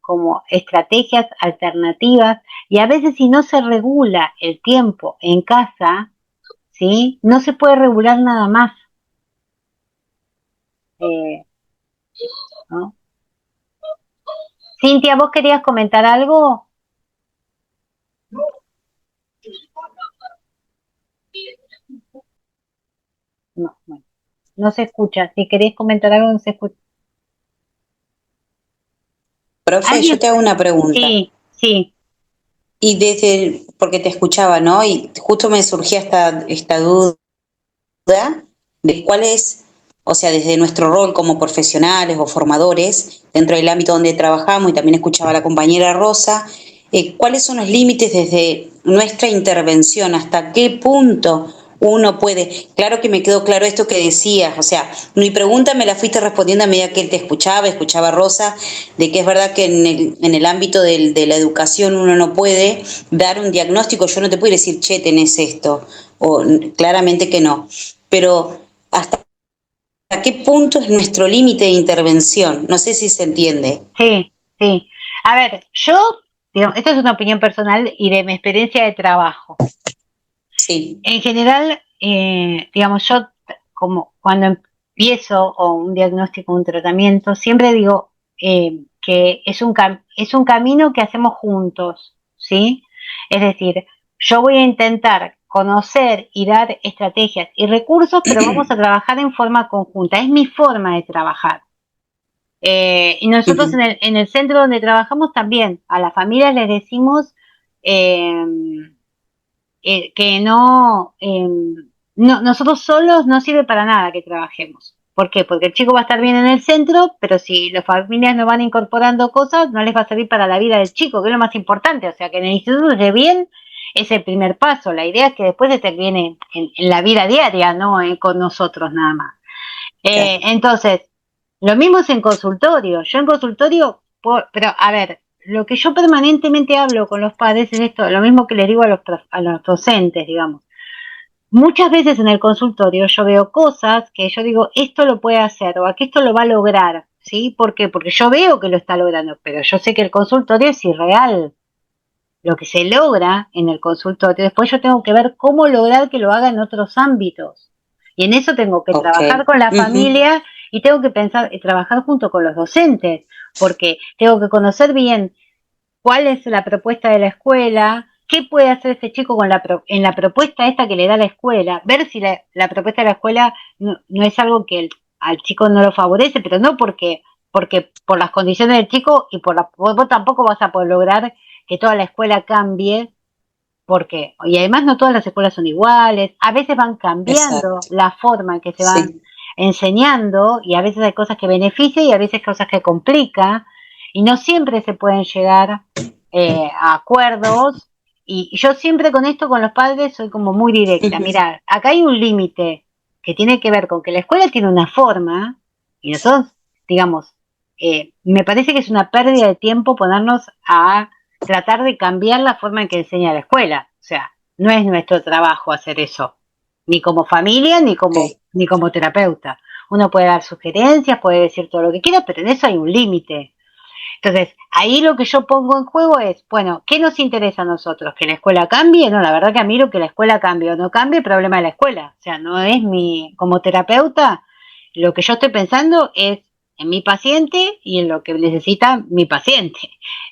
Speaker 1: como estrategias alternativas y a veces si no se regula el tiempo en casa, ¿sí? No se puede regular nada más, eh, ¿no? Cintia, ¿vos querías comentar algo? No, bueno, no se escucha. Si querés comentar algo, no se escucha.
Speaker 4: Profe, yo
Speaker 1: Alguien,
Speaker 4: te hago una pregunta.
Speaker 1: sí, sí,
Speaker 4: Y porque te escuchaba, ¿no? Y justo me surgía esta duda de cuál es, o sea, desde nuestro rol como profesionales o formadores, dentro del ámbito donde trabajamos, y también escuchaba a la compañera Rosa, cuáles son los límites desde nuestra intervención, hasta qué punto uno puede. Claro que me quedó claro esto que decías, o sea, mi pregunta me la fuiste respondiendo a medida que él te escuchaba a Rosa, de que es verdad que en el ámbito de la educación uno no puede dar un diagnóstico, yo no te puedo decir, che, tenés esto, o claramente que no, pero hasta qué punto es nuestro límite de intervención, no sé si se entiende.
Speaker 1: sí, sí. A ver, yo, digamos, esto es una opinión personal y de mi experiencia de trabajo.
Speaker 4: Sí.
Speaker 1: En general, digamos, yo como cuando empiezo o un diagnóstico, un tratamiento, siempre digo que es un camino que hacemos juntos, ¿sí? Es decir, yo voy a intentar conocer y dar estrategias y recursos, pero vamos a trabajar en forma conjunta. Es mi forma de trabajar. Y nosotros
Speaker 4: Ujú.
Speaker 1: en el centro donde trabajamos también, a las familias les decimos eh, que no, nosotros solos no sirve para nada que trabajemos. ¿Por qué? Porque el chico va a estar bien en el centro, pero si las familias no van incorporando cosas, no les va a servir para la vida del chico, que es lo más importante. O sea, que en el instituto esté bien es el primer paso. La idea es que después esté bien en la vida diaria, no con nosotros nada más.
Speaker 4: Claro.
Speaker 1: Entonces, lo mismo es en consultorio. Yo en consultorio, pero a ver, lo que yo permanentemente hablo con los padres es esto, lo mismo que les digo a los docentes, digamos. Muchas veces en el consultorio yo veo cosas que yo digo, esto lo puede hacer o aquí esto lo va a lograr, ¿sí? ¿Por qué? Porque yo veo que lo está logrando, pero yo sé que el consultorio es irreal. Lo que se logra en el consultorio, después yo tengo que ver cómo lograr que lo haga en otros ámbitos. Y en eso tengo que
Speaker 4: Ok.
Speaker 1: trabajar con la
Speaker 4: Ujú.
Speaker 1: familia y tengo que pensar y trabajar junto con los docentes, porque tengo que conocer bien cuál es la propuesta de la escuela, qué puede hacer este chico en la propuesta esta que le da la escuela, ver si la propuesta de la escuela no es algo que al chico no lo favorece, pero no porque por las condiciones del chico y vos tampoco vas a poder lograr que toda la escuela cambie, porque, y además no todas las escuelas son iguales, a veces van cambiando
Speaker 4: Exacto.
Speaker 1: la forma en que se van
Speaker 4: Sí.
Speaker 1: enseñando y a veces hay cosas que benefician y a veces cosas que complican y no siempre se pueden llegar a acuerdos y yo siempre con esto con los padres soy como muy directa,
Speaker 4: Ujú.
Speaker 1: mira, acá hay un límite que tiene que ver con que la escuela tiene una forma y nosotros, digamos, me parece que es una pérdida de tiempo ponernos a tratar de cambiar la forma en que enseña la escuela. O sea, no es nuestro trabajo hacer eso, ni como familia,
Speaker 4: Ok.
Speaker 1: ni como terapeuta. Uno puede dar sugerencias, puede decir todo lo que quiera, pero en eso hay un límite. Entonces, ahí lo que yo pongo en juego es, bueno, ¿qué nos interesa a nosotros? ¿Que la escuela cambie? No, la verdad que a mí lo que la escuela cambie o no cambie, problema de la escuela. O sea, no es como terapeuta, lo que yo estoy pensando es en mi paciente y en lo que necesita mi paciente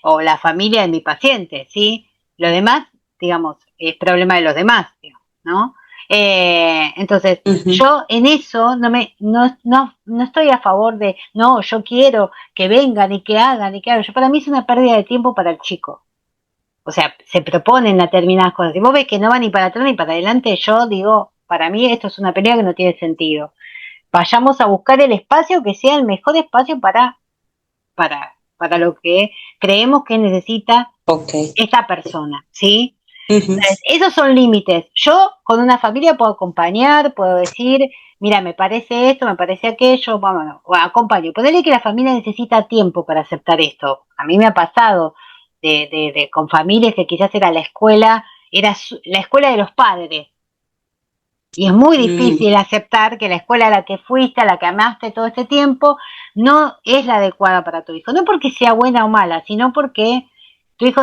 Speaker 1: o la familia de mi paciente, ¿sí? Lo demás, digamos, es problema de los demás, digamos, ¿no? Entonces,
Speaker 4: Ujú.
Speaker 1: yo en eso no estoy a favor de, no, yo quiero que vengan y que hagan y que hagan. Yo, para mí es una pérdida de tiempo para el chico. O sea, se proponen determinadas cosas. Si vos ves que no va ni para atrás ni para adelante, yo digo, para mí esto es una pelea que no tiene sentido. Vayamos a buscar el espacio que sea el mejor espacio para lo que creemos que necesita
Speaker 4: Ok.
Speaker 1: esta persona, ¿sí?
Speaker 4: Ujú.
Speaker 1: Esos son límites. Yo con una familia puedo acompañar, puedo decir, mira, me parece esto, me parece aquello, bueno, o acompaño. Ponerle que la familia necesita tiempo para aceptar esto. A mí me ha pasado con familias que quizás era la escuela, la escuela de los padres. Y es muy
Speaker 4: Mm.
Speaker 1: difícil aceptar que la escuela a la que fuiste, a la que amaste todo este tiempo, no es la adecuada para tu hijo. No porque sea buena o mala, sino porque tu hijo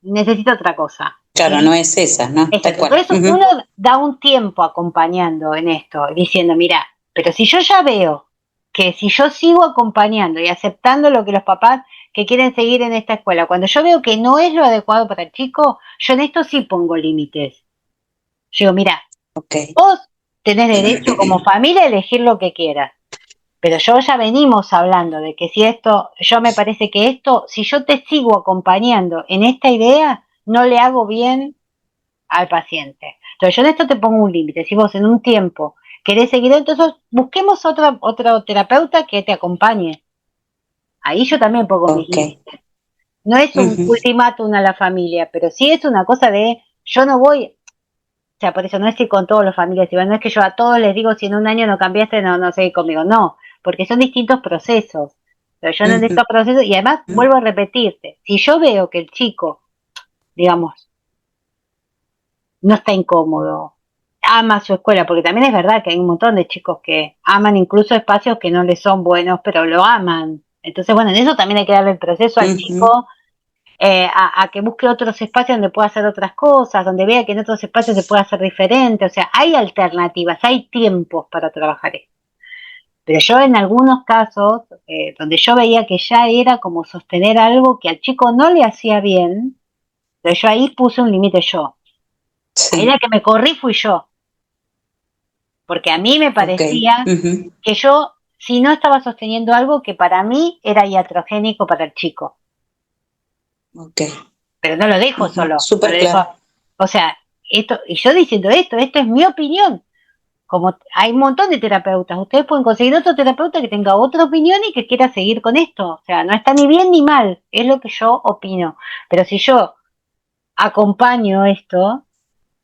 Speaker 1: necesita otra cosa,
Speaker 4: Claro,
Speaker 1: ¿sí?
Speaker 4: no es esa, ¿no? Tal
Speaker 1: Exacto. Por
Speaker 4: cual.
Speaker 1: eso
Speaker 4: Ujú.
Speaker 1: uno da un tiempo acompañando en esto, diciendo, mira, pero si yo ya veo que si yo sigo acompañando y aceptando lo que los papás que quieren seguir en esta escuela, cuando yo veo que no es lo adecuado para el chico, yo en esto sí pongo límites. Yo digo, mira,
Speaker 4: Ok.
Speaker 1: vos tenés derecho como familia a elegir lo que quieras, Pero yo ya venimos hablando de que si esto, yo me parece que esto, si yo te sigo acompañando en esta idea, no le hago bien al paciente. Entonces yo en esto te pongo un límite. Si vos en un tiempo querés seguir, entonces busquemos otro terapeuta que te acompañe. Ahí yo también pongo mis
Speaker 4: Ok.
Speaker 1: límites. No es un
Speaker 4: Ujú.
Speaker 1: ultimátum a la familia, pero sí es una cosa de, yo no voy, o sea, por eso no es que con todos los familiares, no es que yo a todos les digo si en un año no cambiaste, no seguís conmigo, no, porque son distintos procesos. Pero yo en
Speaker 4: Ujú.
Speaker 1: estos procesos, y además vuelvo a repetirte, si yo veo que el chico, digamos, no está incómodo, ama su escuela, porque también es verdad que hay un montón de chicos que aman incluso espacios que no les son buenos, pero lo aman. Entonces, bueno, en eso también hay que darle el proceso al
Speaker 4: Ujú.
Speaker 1: chico a que busque otros espacios donde pueda hacer otras cosas, donde vea que en otros espacios se puede hacer diferente. O sea, hay alternativas, hay tiempos para trabajar esto. Pero yo en algunos casos, donde yo veía que ya era como sostener algo que al chico no le hacía bien, pero yo ahí puse un límite yo. Ahí la
Speaker 4: Sí.
Speaker 1: que me corrí fui yo, porque a mí me
Speaker 4: Ok.
Speaker 1: parecía
Speaker 4: Ujú.
Speaker 1: que yo, si no estaba sosteniendo algo que para mí era iatrogénico para el chico,
Speaker 4: Ok.
Speaker 1: pero no lo dejo
Speaker 4: Ujú.
Speaker 1: solo, no lo
Speaker 4: Súper
Speaker 1: dejo,
Speaker 4: claro.
Speaker 1: o sea, esto, y yo diciendo esto es mi opinión, como hay un montón de terapeutas, ustedes pueden conseguir otro terapeuta que tenga otra opinión y que quiera seguir con esto, o sea, no está ni bien ni mal, es lo que yo opino, pero si yo acompaño esto,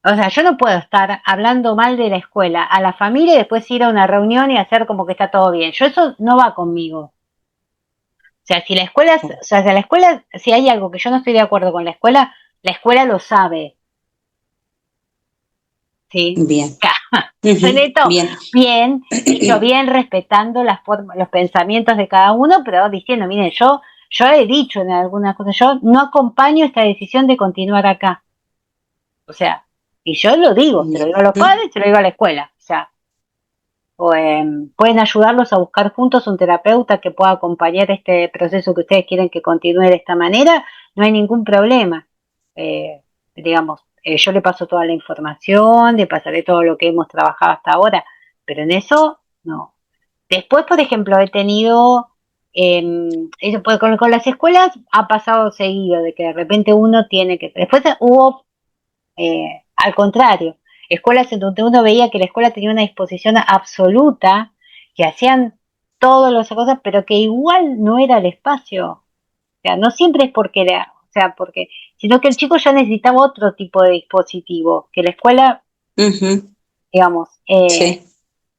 Speaker 1: o sea, yo no puedo estar hablando mal de la escuela a la familia y después ir a una reunión y hacer como que está todo bien, yo eso no va conmigo. O sea, si la escuela, o sea, si la escuela, si hay algo que yo no estoy de acuerdo con la escuela lo sabe, ¿sí?
Speaker 4: Bien.
Speaker 1: Yo en
Speaker 4: Ujú.
Speaker 1: esto,
Speaker 4: Bien.
Speaker 1: bien, dicho bien, respetando las formas, los pensamientos de cada uno, pero diciendo, miren, yo he dicho en algunas cosas, yo no acompaño esta decisión de continuar acá. O sea, y yo lo digo, se lo
Speaker 4: Bien.
Speaker 1: digo a los
Speaker 4: Ujú.
Speaker 1: padres, se lo digo a la escuela. O sea, pueden ayudarlos a buscar juntos un terapeuta que pueda acompañar este proceso que ustedes quieren que continúe de esta manera, no hay ningún problema. Digamos, yo le paso toda la información, le pasaré todo lo que hemos trabajado hasta ahora, pero en eso no. Después, por ejemplo, he tenido, eso con las escuelas ha pasado seguido, de que de repente uno tiene que, después hubo al contrario, escuelas en donde uno veía que la escuela tenía una disposición absoluta, que hacían todas las cosas, pero que igual no era el espacio. O sea, no siempre es porque era, o sea, porque, sino que el chico ya necesitaba otro tipo de dispositivo, que la escuela,
Speaker 4: Ujú.
Speaker 1: digamos,
Speaker 4: Sí.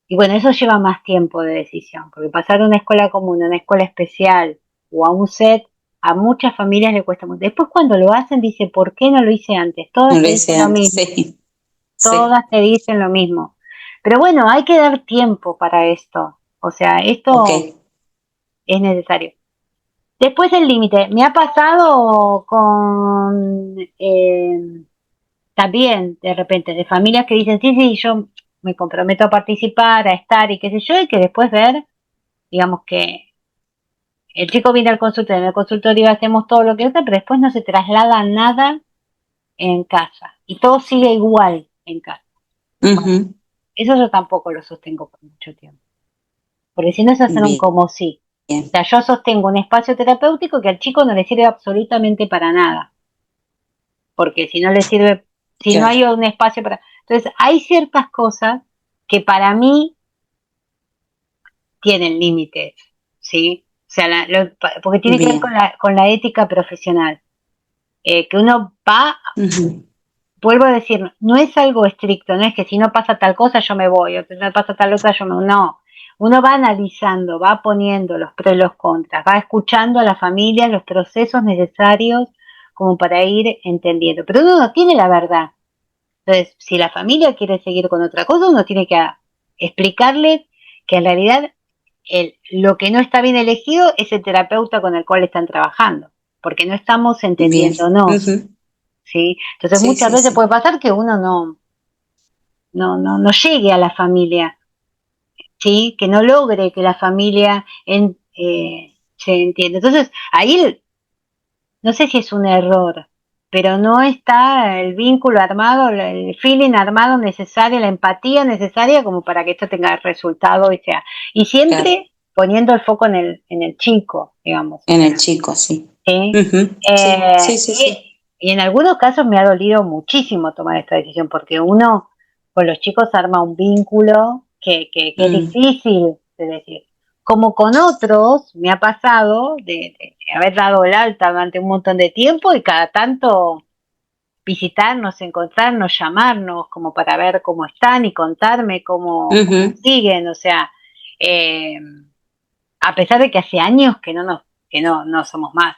Speaker 1: y bueno, eso lleva más tiempo de decisión, porque pasar de una escuela común a una escuela especial o a un set, a muchas familias le cuesta mucho. Después cuando lo hacen, dice, ¿por qué no lo hice antes?
Speaker 4: No
Speaker 1: Todas
Speaker 4: lo
Speaker 1: te
Speaker 4: hice
Speaker 1: dicen lo
Speaker 4: antes.
Speaker 1: mismo.
Speaker 4: Sí. Sí.
Speaker 1: Todas te dicen lo mismo. Pero bueno, hay que dar tiempo para esto. O sea,
Speaker 4: Ok.
Speaker 1: esto es necesario. Después el límite. Me ha pasado con también de repente de familias que dicen, sí, yo me comprometo a participar, a estar y qué sé yo, y que después ver, digamos que el chico viene al consultorio, en el consultorio hacemos todo lo que hace, pero después no se traslada nada en casa. Y todo sigue igual en casa. Bueno,
Speaker 4: Ujú.
Speaker 1: eso yo tampoco lo sostengo por mucho tiempo. Porque si no es hacer un
Speaker 4: Bien.
Speaker 1: como sí. O sea, yo sostengo un espacio terapéutico que al chico no le sirve absolutamente para nada. Porque si no le sirve, si no
Speaker 4: Claro.
Speaker 1: hay un espacio para... Entonces, hay ciertas cosas que para mí tienen límites, ¿sí? O sea, porque tiene que ver
Speaker 4: Bien.
Speaker 1: con la ética profesional. Que uno va,
Speaker 4: Ujú.
Speaker 1: vuelvo a decir, no es algo estricto, no es que si no pasa tal cosa yo me voy, o si no pasa tal otra yo me... No, uno va analizando, va poniendo los pros y los contras, va escuchando a la familia los procesos necesarios como para ir entendiendo. Pero uno no tiene la verdad. Entonces, si la familia quiere seguir con otra cosa, uno tiene que explicarle que en realidad lo que no está bien elegido es el terapeuta con el cual están trabajando, porque no estamos
Speaker 4: Bien.
Speaker 1: entendiéndonos,
Speaker 4: Ujú.
Speaker 1: ¿sí? Entonces
Speaker 4: Sí,
Speaker 1: muchas
Speaker 4: sí,
Speaker 1: veces
Speaker 4: sí.
Speaker 1: puede pasar que uno no llegue a la familia, ¿sí? Que no logre que la familia se entienda. Entonces, ahí no sé si es un error, pero no está el vínculo armado, el feeling armado necesario, la empatía necesaria como para que esto tenga resultado y sea. Y
Speaker 4: Claro.
Speaker 1: siempre poniendo el foco en el chico, digamos.
Speaker 4: En el chico, sí.
Speaker 1: ¿Sí?
Speaker 4: Ujú, sí, sí, sí, sí.
Speaker 1: Y en algunos casos me ha dolido muchísimo tomar esta decisión, porque uno con los chicos arma un vínculo que es difícil de decir. Como con otros, me ha pasado de haber dado el alta durante un montón de tiempo y cada tanto visitarnos, encontrarnos, llamarnos, como para ver cómo están y contarme cómo
Speaker 4: Ujú,
Speaker 1: siguen. O sea, eh, a pesar de que hace años que no somos más.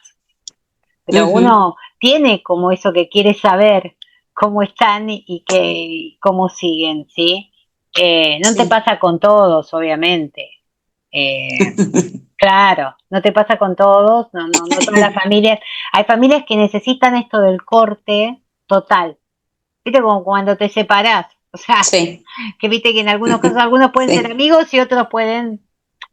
Speaker 1: Pero
Speaker 4: ujú,
Speaker 1: uno tiene como eso que quiere saber cómo están y cómo siguen, ¿sí? No te
Speaker 4: sí.
Speaker 1: pasa con todos, obviamente. Eh, claro, no te pasa con todos, no todas las familias. Hay familias que necesitan esto del corte total. ¿Viste? Como cuando te separás. O sea,
Speaker 4: Sí,
Speaker 1: que viste que en algunos casos algunos pueden ser
Speaker 4: sí.
Speaker 1: amigos y otros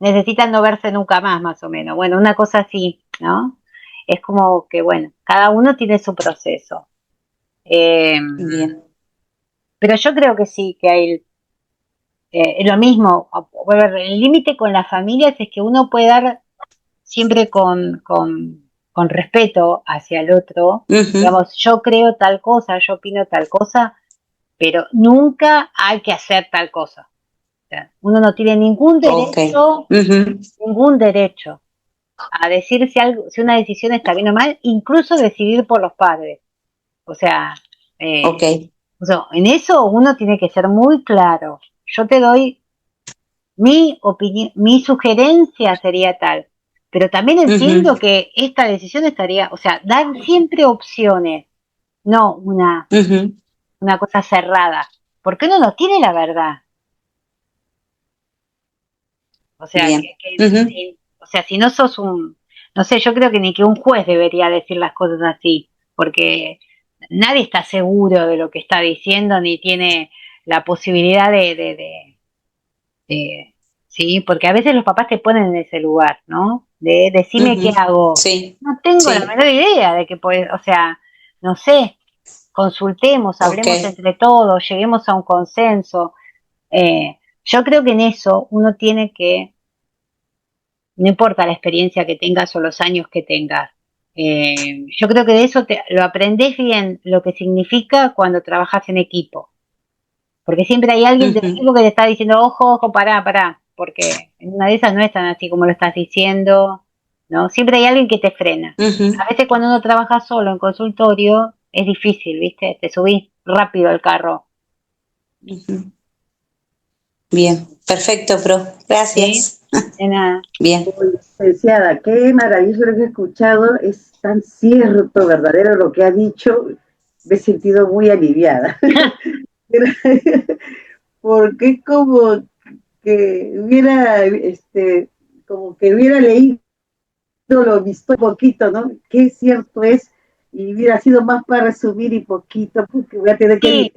Speaker 1: necesitan no verse nunca más, más o menos. Bueno, una cosa así, ¿no? Es como que, bueno, cada uno tiene su proceso. Eh,
Speaker 4: Bien.
Speaker 1: pero yo creo que sí, que hay lo mismo. Bueno, el límite con las familias es que uno puede dar siempre con respeto hacia el otro.
Speaker 4: Ujú,
Speaker 1: Digamos, yo creo tal cosa, yo opino tal cosa, pero nunca hay que hacer tal cosa. O sea, uno no tiene
Speaker 4: ok. Ujú,
Speaker 1: ningún derecho a decir si algo, si una decisión está bien o mal, incluso decidir por los padres. O sea,
Speaker 4: ok.
Speaker 1: en eso uno tiene que ser muy claro. Yo te doy mi opinión, mi sugerencia sería tal, pero también
Speaker 4: Ujú,
Speaker 1: entiendo que esta decisión estaría, o sea, dar siempre opciones, no
Speaker 4: ujú,
Speaker 1: una cosa cerrada, porque uno no tiene la verdad. O sea,
Speaker 4: bien. Ujú,
Speaker 1: o sea, si no sos no sé, yo creo que ni que un juez debería decir las cosas así, porque nadie está seguro de lo que está diciendo ni tiene la posibilidad sí, porque a veces los papás te ponen en ese lugar, ¿no? De decime qué
Speaker 4: ujú,
Speaker 1: hago.
Speaker 4: sí,
Speaker 1: No tengo la
Speaker 4: sí.
Speaker 1: menor idea de que puedes, o sea, no sé, consultemos,
Speaker 4: Ok.
Speaker 1: hablemos entre todos, lleguemos a un consenso. Yo creo que en eso uno tiene que no importa la experiencia que tengas o los años que tengas. Yo creo que de eso lo aprendés bien lo que significa cuando trabajas en equipo, porque siempre hay alguien del
Speaker 4: Ujú,
Speaker 1: equipo que te está diciendo, ojo, ojo, pará, porque en una de esas no es tan así como lo estás diciendo, ¿no? Siempre hay alguien que te frena.
Speaker 4: ujú,
Speaker 1: A veces cuando uno trabaja solo en consultorio es difícil, ¿viste? Te subís rápido al carro,
Speaker 4: ujú. Bien. Perfecto, Pro.
Speaker 1: ¿sí?
Speaker 4: Gracias.
Speaker 1: De nada.
Speaker 4: Bien.
Speaker 2: Uy, licenciada, qué maravilloso lo que he escuchado, es tan cierto, verdadero lo que ha dicho, me he sentido muy aliviada, porque es como que hubiera, como que hubiera leído lo visto un poquito, ¿no? Qué cierto es, y hubiera sido más para resumir y poquito, porque voy a tener que
Speaker 1: Sí,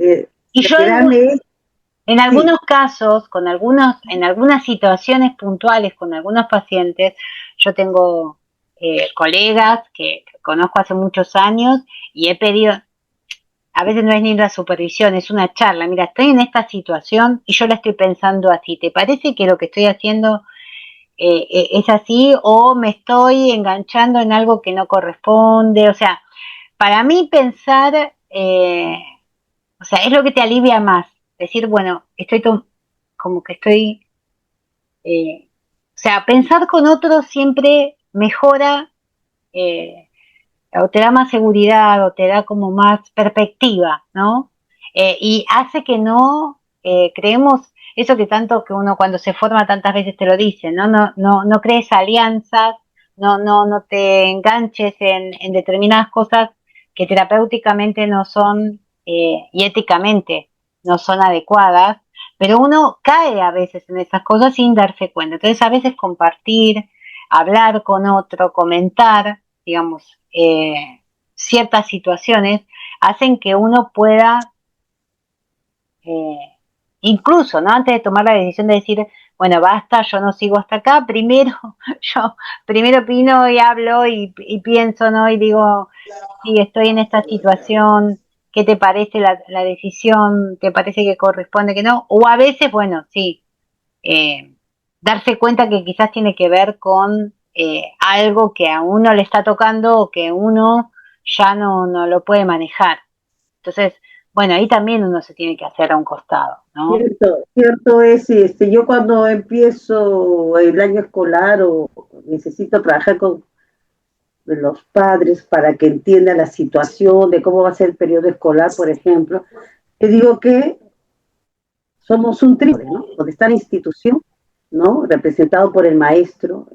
Speaker 1: y yo
Speaker 2: retirarme,
Speaker 1: en
Speaker 2: sí,
Speaker 1: algunos casos, en algunas situaciones puntuales con algunos pacientes, yo tengo colegas que conozco hace muchos años y he pedido, a veces no es ni una supervisión, es una charla. Mira, estoy en esta situación y yo la estoy pensando así. ¿Te parece que lo que estoy haciendo es así o me estoy enganchando en algo que no corresponde? O sea, para mí pensar, o sea, es lo que te alivia más. Decir, bueno, como que estoy, o sea, pensar con otros siempre mejora, eh, o te da más seguridad, o te da como más perspectiva, ¿no? Y hace que no creemos eso que tanto que uno cuando se forma tantas veces te lo dice, ¿no? No crees alianzas, no te enganches en determinadas cosas que terapéuticamente no son y éticamente no son adecuadas, pero uno cae a veces en esas cosas sin darse cuenta. Entonces a veces compartir, hablar con otro, comentar, digamos, ciertas situaciones hacen que uno pueda, eh, incluso, ¿no? Antes de tomar la decisión de decir, bueno, basta, yo no sigo hasta acá, primero, yo primero opino y hablo y pienso, ¿no? Y digo, sí, estoy en esta situación, ¿qué te parece la decisión? ¿Te parece que corresponde que no? O a veces, bueno, sí, eh, darse cuenta que quizás tiene que ver con algo que a uno le está tocando o que uno ya no lo puede manejar. Entonces, bueno, ahí también uno se tiene que hacer a un costado, ¿no?
Speaker 2: Cierto es, yo cuando empiezo el año escolar o necesito trabajar con los padres para que entiendan la situación de cómo va a ser el periodo escolar, por ejemplo, te digo que somos un trípode, ¿no? Donde está la institución, ¿no? Representado por el maestro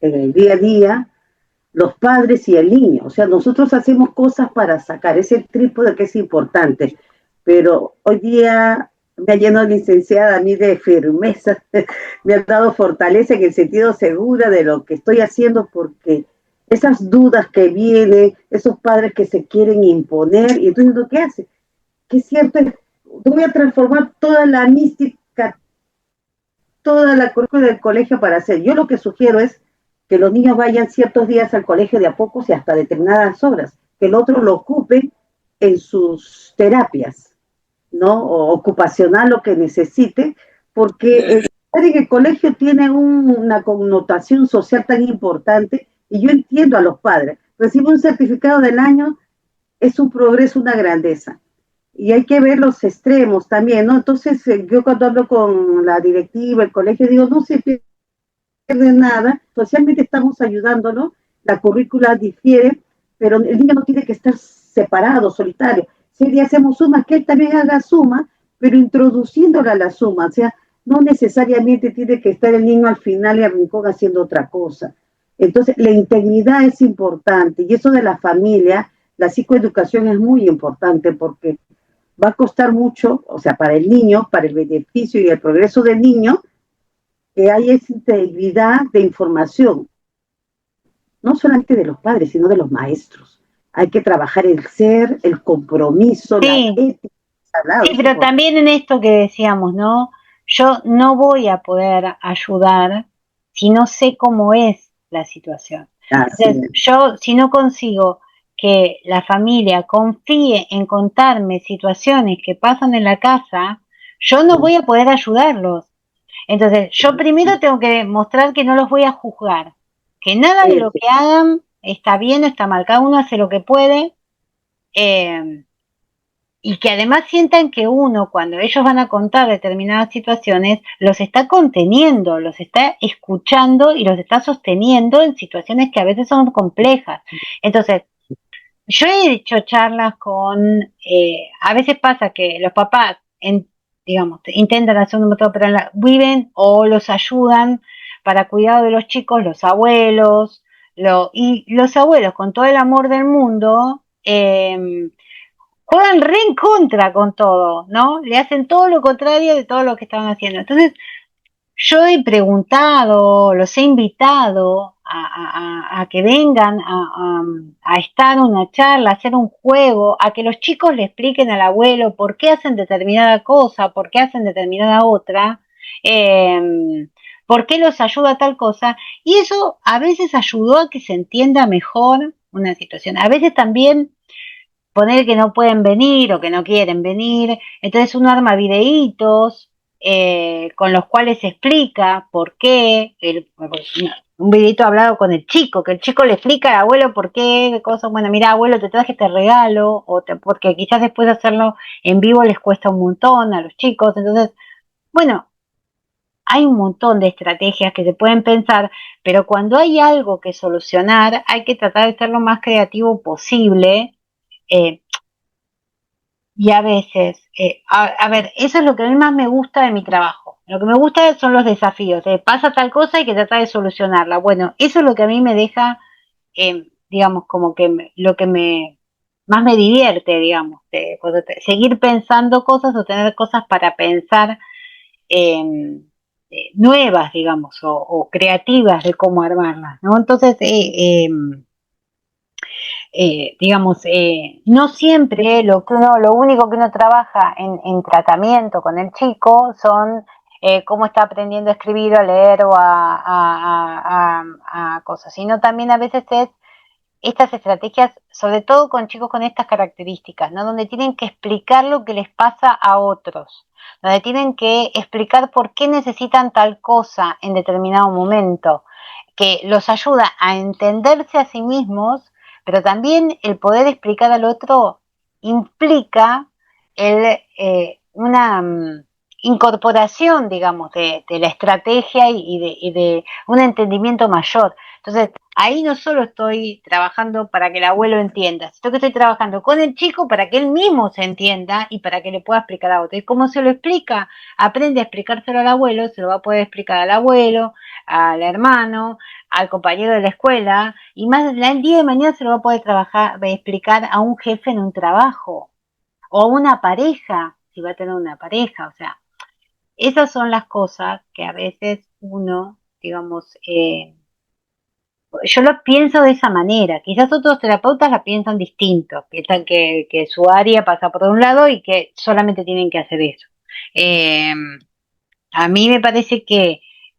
Speaker 2: en el día a día, los padres y el niño. O sea, nosotros hacemos cosas para sacar ese trípode que es importante, pero hoy día me ha llenado licenciada a mí de firmeza, me ha dado fortaleza en el sentido segura de lo que estoy haciendo, porque esas dudas que vienen, esos padres que se quieren imponer, y entonces lo que hace, que es cierto, voy a transformar toda la mística, toda la currícula del colegio para hacer. Yo lo que sugiero es que los niños vayan ciertos días al colegio de a pocos y hasta determinadas horas, que el otro lo ocupe en sus terapias, ¿no? O ocupacional, lo que necesite, porque estar en el colegio tiene una connotación social tan importante y yo entiendo a los padres. Recibe un certificado del año, es un progreso, una grandeza. Y hay que ver los extremos también, ¿no? Entonces, yo cuando hablo con la directiva, el colegio, digo, no se pierde nada, socialmente estamos ayudándolo, la currícula difiere, pero el niño no tiene que estar separado, solitario. Si le hacemos suma, que él también haga suma, pero introduciéndola a la suma, o sea, no necesariamente tiene que estar el niño al final y al rincón haciendo otra cosa. Entonces, la integridad es importante y eso de la familia, la psicoeducación es muy importante porque va a costar mucho, o sea, para el niño, para el beneficio y el progreso del niño, que haya esa integridad de información, no solamente de los padres, sino de los maestros. Hay que trabajar el ser, el compromiso, la
Speaker 1: Sí,
Speaker 2: ética,
Speaker 1: sí,
Speaker 2: es
Speaker 1: pero
Speaker 2: importante.
Speaker 1: también en esto que decíamos, ¿no? Yo no voy a poder ayudar si no sé cómo es la situación.
Speaker 2: Así
Speaker 1: Entonces,
Speaker 2: es.
Speaker 1: yo si no consigo que la familia confíe en contarme situaciones que pasan en la casa, yo no voy a poder ayudarlos. Entonces, yo primero tengo que mostrar que no los voy a juzgar, que nada de lo que hagan está bien o está mal, cada uno hace lo que puede, eh, y que además sientan que uno, cuando ellos van a contar determinadas situaciones, los está conteniendo, los está escuchando y los está sosteniendo en situaciones que a veces son complejas. Entonces, yo he hecho charlas con, a veces pasa que los papás, digamos, intentan hacer un método, pero viven o los ayudan para cuidado de los chicos, los abuelos, y los abuelos con todo el amor del mundo, juegan re en contra con todo, ¿no? Le hacen todo lo contrario de todo lo que estaban haciendo. Entonces, yo he preguntado, los he invitado a que vengan a estar una charla, a hacer un juego, a que los chicos le expliquen al abuelo por qué hacen determinada cosa, por qué hacen determinada otra, eh, por qué los ayuda tal cosa. Y eso a veces ayudó a que se entienda mejor una situación. A veces también poner que no pueden venir o que no quieren venir, entonces uno arma videitos con los cuales se explica por qué, un videito hablado con el chico, que el chico le explica al abuelo por qué, cosas, bueno, mira abuelo, te traje este regalo, porque quizás después de hacerlo en vivo les cuesta un montón a los chicos, entonces, bueno, hay un montón de estrategias que se pueden pensar, pero cuando hay algo que solucionar, hay que tratar de ser lo más creativo posible, eh, y a veces, a ver, eso es lo que a mí más me gusta de mi trabajo. Lo que me gusta son los desafíos. Pasa tal cosa y que trata de solucionarla. Bueno, eso es lo que a mí me deja, digamos, como que lo que más me divierte, digamos, seguir pensando cosas o tener cosas para pensar eh, nuevas, digamos, o creativas de cómo armarlas, ¿no? Entonces, digamos, no siempre lo único que uno trabaja en tratamiento con el chico son cómo está aprendiendo a escribir o a leer o a cosas, sino también a veces es estas estrategias, sobre todo con chicos con estas características, ¿no? Donde tienen que explicar lo que les pasa a otros, donde tienen que explicar por qué necesitan tal cosa en determinado momento, que los ayuda a entenderse a sí mismos, pero también el poder explicar al otro implica una incorporación, digamos, de la estrategia y de un entendimiento mayor. Entonces, ahí no solo estoy trabajando para que el abuelo entienda, sino que estoy trabajando con el chico para que él mismo se entienda y para que le pueda explicar a otro. Y como se lo explica, aprende a explicárselo al abuelo, se lo va a poder explicar al abuelo, al hermano, al compañero de la escuela, y más el día de mañana se lo va a poder explicar a un jefe en un trabajo, o a una pareja, si va a tener una pareja. O sea, esas son las cosas que a veces uno, digamos, yo lo pienso de esa manera. Quizás otros terapeutas la piensan distinto, piensan que su área pasa por un lado y que solamente tienen que hacer eso. Eh, a mí me parece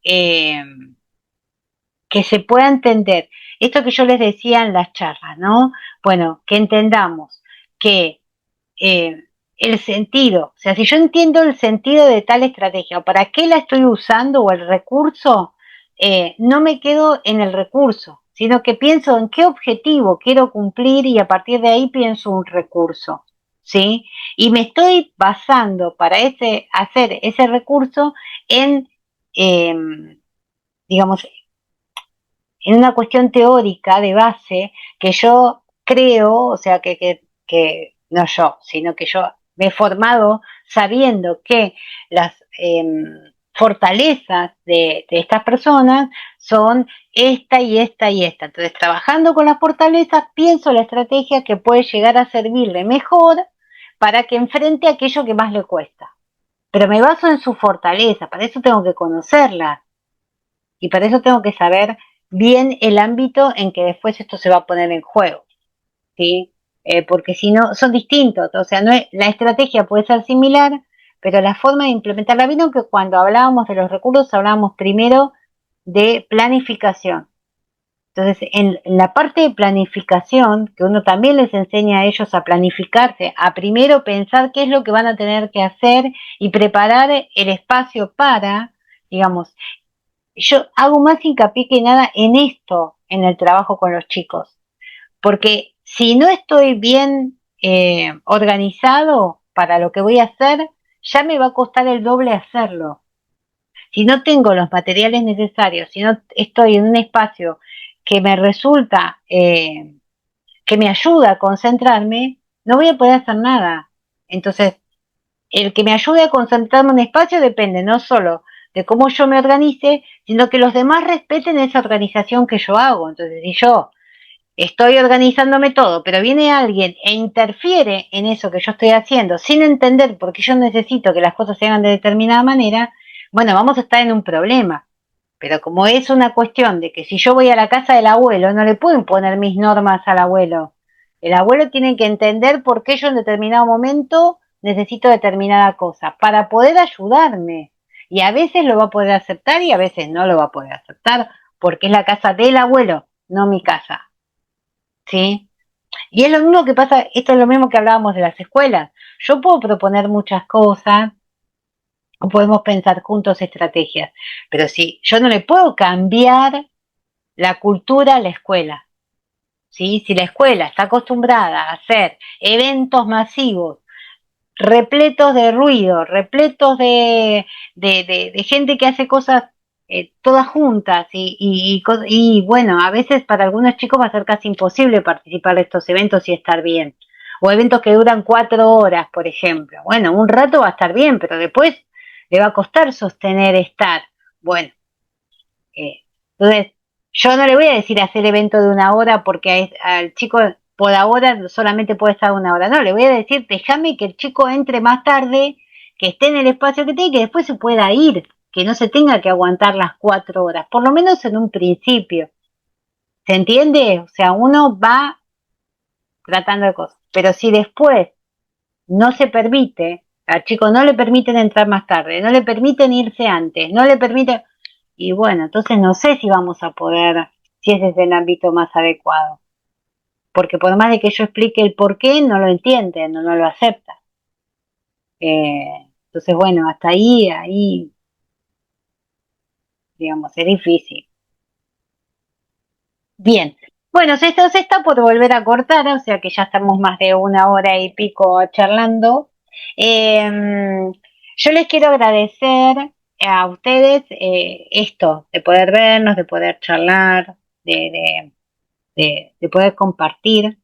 Speaker 1: eh, que se pueda entender esto que yo les decía en las charlas, ¿no? Bueno, que entendamos que eh, el sentido, o sea, si yo entiendo el sentido de tal estrategia o para qué la estoy usando o el recurso, no me quedo en el recurso, sino que pienso en qué objetivo quiero cumplir y a partir de ahí pienso un recurso, ¿sí? Y me estoy basando para hacer ese recurso en, eh, digamos, en una cuestión teórica de base que yo creo, o sea, que no yo, sino que yo me he formado sabiendo que las fortalezas de estas personas son esta y esta y esta. Entonces, trabajando con las fortalezas, pienso la estrategia que puede llegar a servirle mejor para que enfrente aquello que más le cuesta. Pero me baso en su fortaleza, para eso tengo que conocerla. Y para eso tengo que saber bien el ámbito en que después esto se va a poner en juego, ¿sí? Porque si no, son distintos, o sea, no es, la estrategia puede ser similar, pero la forma de implementarla, vieron que cuando hablábamos de los recursos, hablábamos primero de planificación. Entonces, en la parte de planificación, que uno también les enseña a ellos a planificarse, a primero pensar qué es lo que van a tener que hacer y preparar el espacio para, digamos, yo hago más hincapié que nada en esto, en el trabajo con los chicos, porque si no estoy bien organizado para lo que voy a hacer, ya me va a costar el doble hacerlo. Si no tengo los materiales necesarios, si no estoy en un espacio que me resulta, que me ayuda a concentrarme, no voy a poder hacer nada. Entonces, el que me ayude a concentrarme en un espacio depende no solo de cómo yo me organice, sino que los demás respeten esa organización que yo hago. Entonces, si yo estoy organizándome todo, pero viene alguien e interfiere en eso que yo estoy haciendo sin entender por qué yo necesito que las cosas se hagan de determinada manera, bueno, vamos a estar en un problema. Pero como es una cuestión de que si yo voy a la casa del abuelo, no le puedo imponer mis normas al abuelo. El abuelo tiene que entender por qué yo en determinado momento necesito determinada cosa para poder ayudarme. Y a veces lo va a poder aceptar y a veces no lo va a poder aceptar porque es la casa del abuelo, no mi casa. ¿Sí? Y es lo mismo que pasa, esto es lo mismo que hablábamos de las escuelas. Yo puedo proponer muchas cosas, o podemos pensar juntos estrategias, pero si yo no le puedo cambiar la cultura a la escuela, ¿sí? Si la escuela está acostumbrada a hacer eventos masivos, repletos de ruido, repletos de gente que hace cosas todas juntas y bueno, a veces para algunos chicos va a ser casi imposible participar de estos eventos y estar bien. O eventos que duran 4 horas, por ejemplo. Bueno, un rato va a estar bien, pero después le va a costar sostener estar. Bueno, entonces yo no le voy a decir hacer evento de 1 hora porque al chico por ahora solamente puede estar 1 hora. No, le voy a decir, déjame que el chico entre más tarde, que esté en el espacio que tiene y que después se pueda ir, que no se tenga que aguantar las 4 horas, por lo menos en un principio. ¿Se entiende? O sea, uno va tratando de cosas. Pero si después no se permite, al chico no le permiten entrar más tarde, no le permiten irse antes, no le permiten... Y bueno, entonces no sé si vamos a poder, si ese es el ámbito más adecuado. porque por más de que yo explique el por qué, no lo entiende, no lo acepta. Entonces, bueno, hasta ahí, digamos, es difícil. Bien. Bueno, esto se está por volver a cortar, o sea que ya estamos más de 1 hora y pico charlando. Yo les quiero agradecer a ustedes esto, de poder vernos, de poder charlar, de poder compartir.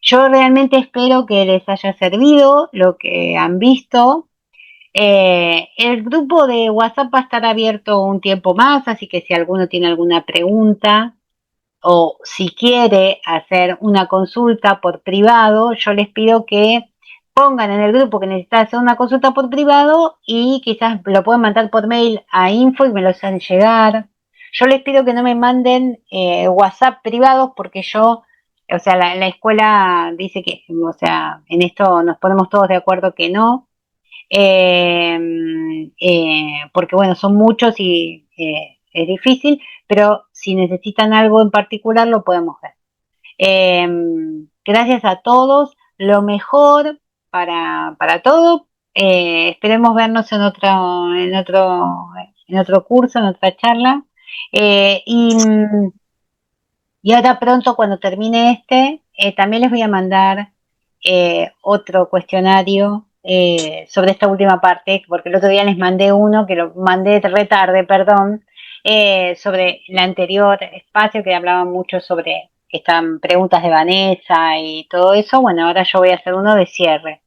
Speaker 1: Yo realmente espero que les haya servido lo que han visto. El grupo de WhatsApp va a estar abierto un tiempo más, así que si alguno tiene alguna pregunta o si quiere hacer una consulta por privado, yo les pido que pongan en el grupo que necesitan hacer una consulta por privado y quizás lo pueden mandar por mail a info y me lo hacen llegar. Yo les pido que no me manden WhatsApp privados porque yo, o sea, la escuela dice que, o sea, en esto nos ponemos todos de acuerdo que no, porque bueno, son muchos y es difícil, pero si necesitan algo en particular lo podemos ver. Gracias a todos, lo mejor para todo. Esperemos vernos en otro curso, en otra charla. Eh, y, y ahora pronto, cuando termine también les voy a mandar otro cuestionario sobre esta última parte, porque el otro día les mandé uno, que lo mandé retarde, perdón, sobre el anterior espacio que hablaba mucho sobre que están preguntas de Vanessa y todo eso. Bueno, ahora yo voy a hacer uno de cierre.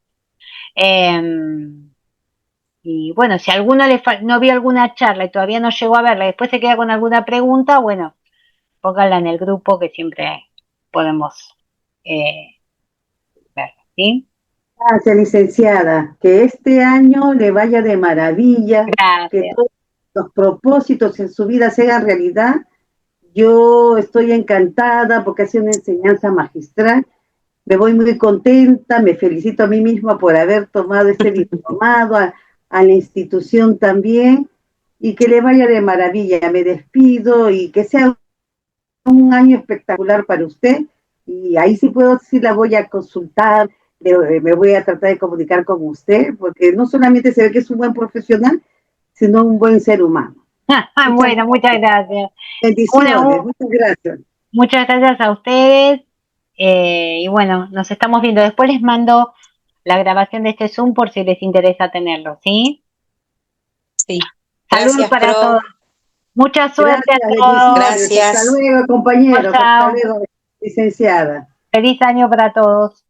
Speaker 1: Y bueno, si alguno no vio alguna charla y todavía no llegó a verla y después se queda con alguna pregunta, bueno, pónganla en el grupo que siempre podemos verla, ¿sí?
Speaker 2: Gracias, licenciada. Que este año le vaya de maravilla, que
Speaker 1: Gracias.
Speaker 2: todos los propósitos en su vida se hagan realidad. Yo estoy encantada porque ha sido una enseñanza magistral. Me voy muy contenta, me felicito a mí misma por haber tomado este diplomado, a la institución también, y que le vaya de maravilla. Me despido y que sea un año espectacular para usted. Y ahí sí puedo, sí la voy a consultar, me voy a tratar de comunicar con usted, porque no solamente se ve que es un buen profesional, sino un buen ser humano.
Speaker 1: Bueno, muchas gracias.
Speaker 2: Bendiciones, muchas gracias.
Speaker 1: Muchas gracias a ustedes. Y bueno, nos estamos viendo. Después les mando la grabación de este Zoom por si les interesa tenerlo, ¿sí?
Speaker 4: Sí.
Speaker 1: Saludos
Speaker 4: Gracias,
Speaker 1: para
Speaker 4: Pro.
Speaker 1: todos. Mucha suerte
Speaker 2: Gracias,
Speaker 1: a todos.
Speaker 2: bendiciones.
Speaker 4: Gracias.
Speaker 2: Hasta luego, compañeros.
Speaker 1: Chao.
Speaker 2: Hasta luego, licenciada.
Speaker 1: Feliz año para todos.